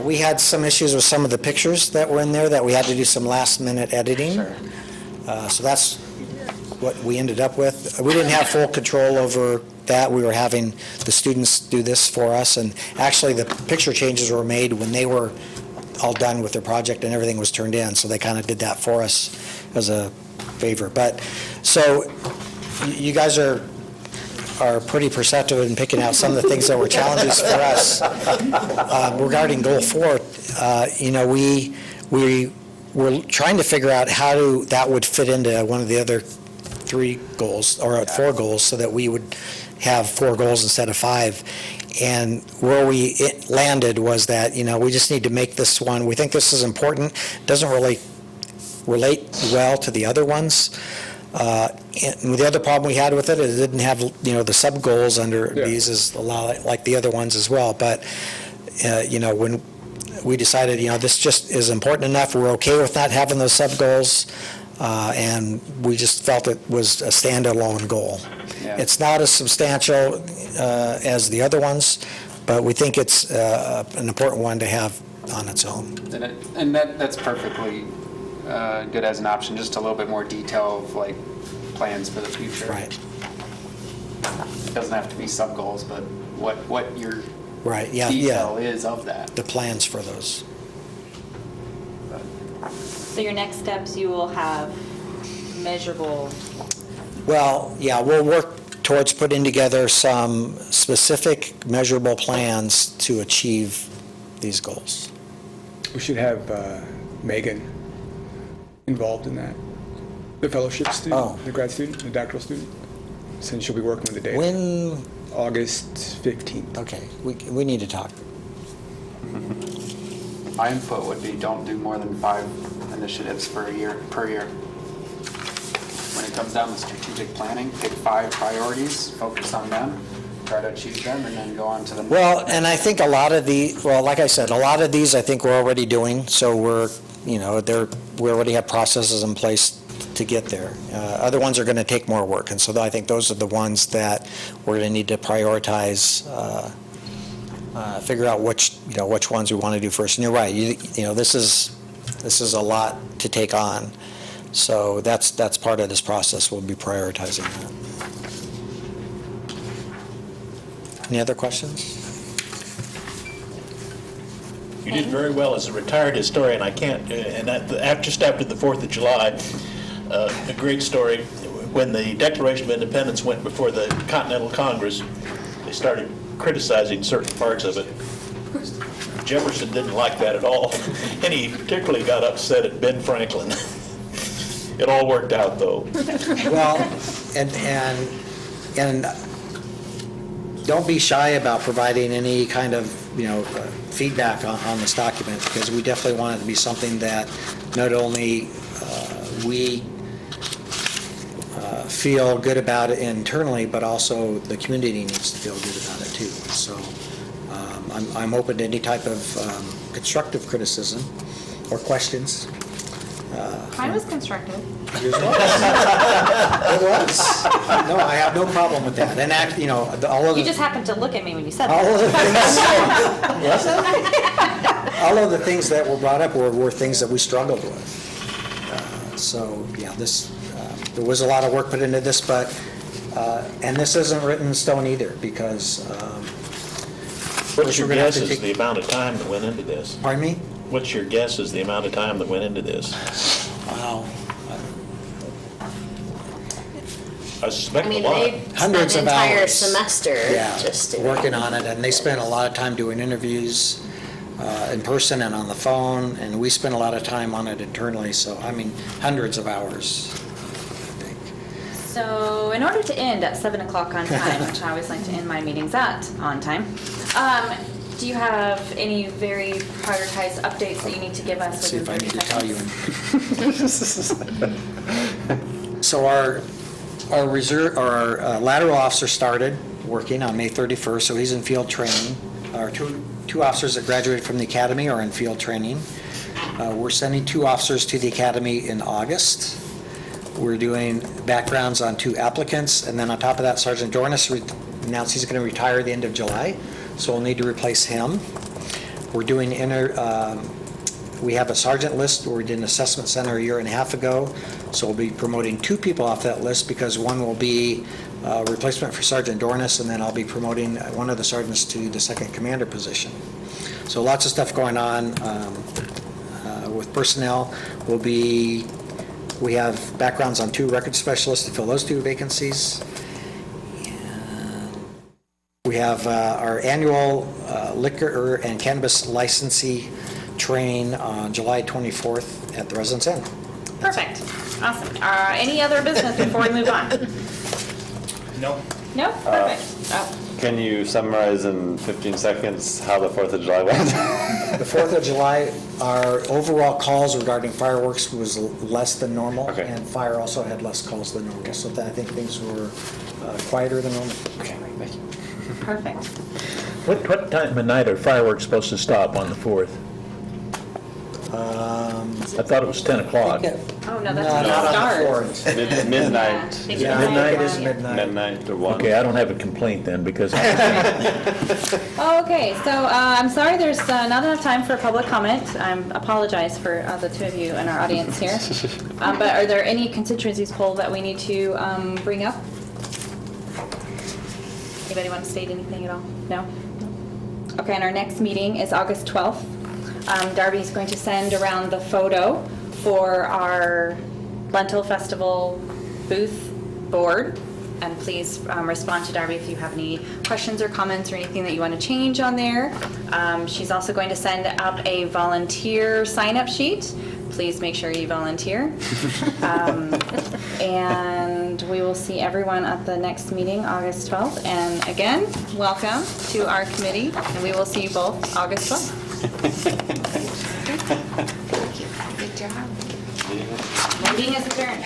we had some issues with some of the pictures that were in there that we had to do some last-minute editing. Sure. So that's what we ended up with. We didn't have full control over that. We were having the students do this for us, and actually the picture changes were made when they were all done with their project and everything was turned in, so they kind of did that for us as a favor. But, so, you guys are pretty perceptive in picking out some of the things that were challenges for us. Regarding Goal 4, we were trying to figure out how that would fit into one of the other 3 goals, or 4 goals, so that we would have 4 goals instead of 5. And where we landed was that, we just need to make this one, we think this is important, doesn't really relate well to the other ones. And the other problem we had with it is it didn't have, the sub-goals under these is a lot like the other ones as well. But, when we decided, this just is important enough, we're okay with not having those sub-goals, and we just felt it was a standalone goal. Yeah. It's not as substantial as the other ones, but we think it's an important one to have on its own. And that's perfectly good as an option, just a little bit more detail of like plans for the future. Right. It doesn't have to be sub-goals, but what your Right, yeah, detail is of that. the plans for those. So your next steps, you will have measurable. Well, yeah, we'll work towards putting together some specific measurable plans to achieve these goals. We should have Megan involved in that. The fellowship student, the grad student, the doctoral student, since she'll be working with the data. When? August 15th. Okay, we need to talk. My input would be don't do more than 5 initiatives per year. When it comes down to strategic planning, pick 5 priorities, focus on them, try to achieve them, and then go on to the next. Well, and I think a lot of like I said, a lot of these I think we're already doing, so we already have processes in place to get there. Other ones are going to take more work, and so I think those are the ones that we're going to need to prioritize, figure out which ones we want to do first. And you're right, this is a lot to take on, so that's part of this process. We'll be prioritizing that. Any other questions? You did very well as a retired historian. I can't, just after the 4th of July, a great story. When the Declaration of Independence went before the Continental Congress, they started criticizing certain parts of it. Jefferson didn't like that at all, and he particularly got upset at Ben Franklin. It all worked out, though. Well, and don't be shy about providing any kind of, feedback on this document, because we definitely want it to be something that not only we feel good about it internally, but also the community needs to feel good about it too. So I'm open to any type of constructive criticism or questions. Mine was constructive. It was. No, I have no problem with that. And all of You the, just happened to look at me when you said all of that. the things, all of the things that were brought up were things that we struggled with. So yeah, there was a lot of work put into this, but and this isn't written in stone either, because. What's your we're gonna have guess to is take- the amount of time that went into this? Pardon me? What's your guess is the amount of time that went into this? Wow. I suspect I mean, a lot. they spent Hundreds an of entire hours. semester Yeah, just doing working on it, and they spent a lot of time doing interviews in person and on the phone, and we spent a lot of time on it internally, so, I mean, hundreds of hours, I think. So in order to end at 7 o'clock on time, which I always like to end my meetings at on time, do you have any very prioritized updates that you need to give us? Let's see if I within need to 30 tell you. So our lateral officer started working on May 31st, so he's in field training. Our two officers that graduated from the academy are in field training. We're sending 2 officers to the academy in August. We're doing backgrounds on 2 applicants, and then on top of that, Sergeant Dornis announced he's going to retire at the end of July, so we'll need to replace him. We're doing we have a sergeant list where we did an assessment center a year and a half ago, so we'll be promoting 2 people off that list, because one will be a replacement for Sergeant Dornis, and then I'll be promoting one of the sergeants to the second commander position. So lots of stuff going on with personnel. We have backgrounds on 2 record specialists to fill those 2 vacancies. We have our annual liquor and cannabis licensee training on July 24th at the Residence Inn. Perfect. Awesome. Any other business before we move on? No. No? Perfect. Can you summarize in 15 seconds how the 4th of July went? The 4th of July, our overall calls regarding fireworks was less than normal, Okay. and fire also had less calls than normal, so I think things were quieter than normal. Okay, thank you. Perfect. What time of night are fireworks supposed to stop on the 4th? I thought it was 10 o'clock. Oh, no, that's No, when not it on the starts. 4th. Midnight. Yeah, Midnight? it is midnight. Midnight to 1. Okay, I don't have a complaint then, because Okay, so I'm sorry there's not enough time for public comment. I apologize for the 2 of you in our audience here. But are there any constituencies poll that we need to bring up? Anybody want to state anything at all? No? Okay, and our next meeting is August 12th. Darby's going to send around the photo for our Lentil Festival booth board. And please respond to Darby if you have any questions or comments or anything that you want to change on there. She's also going to send out a volunteer sign-up sheet. Please make sure you volunteer. And we will see everyone at the next meeting, August 12th. And again, welcome to our committee, and we will see you both August 12th. Good job. Meeting is adjourned.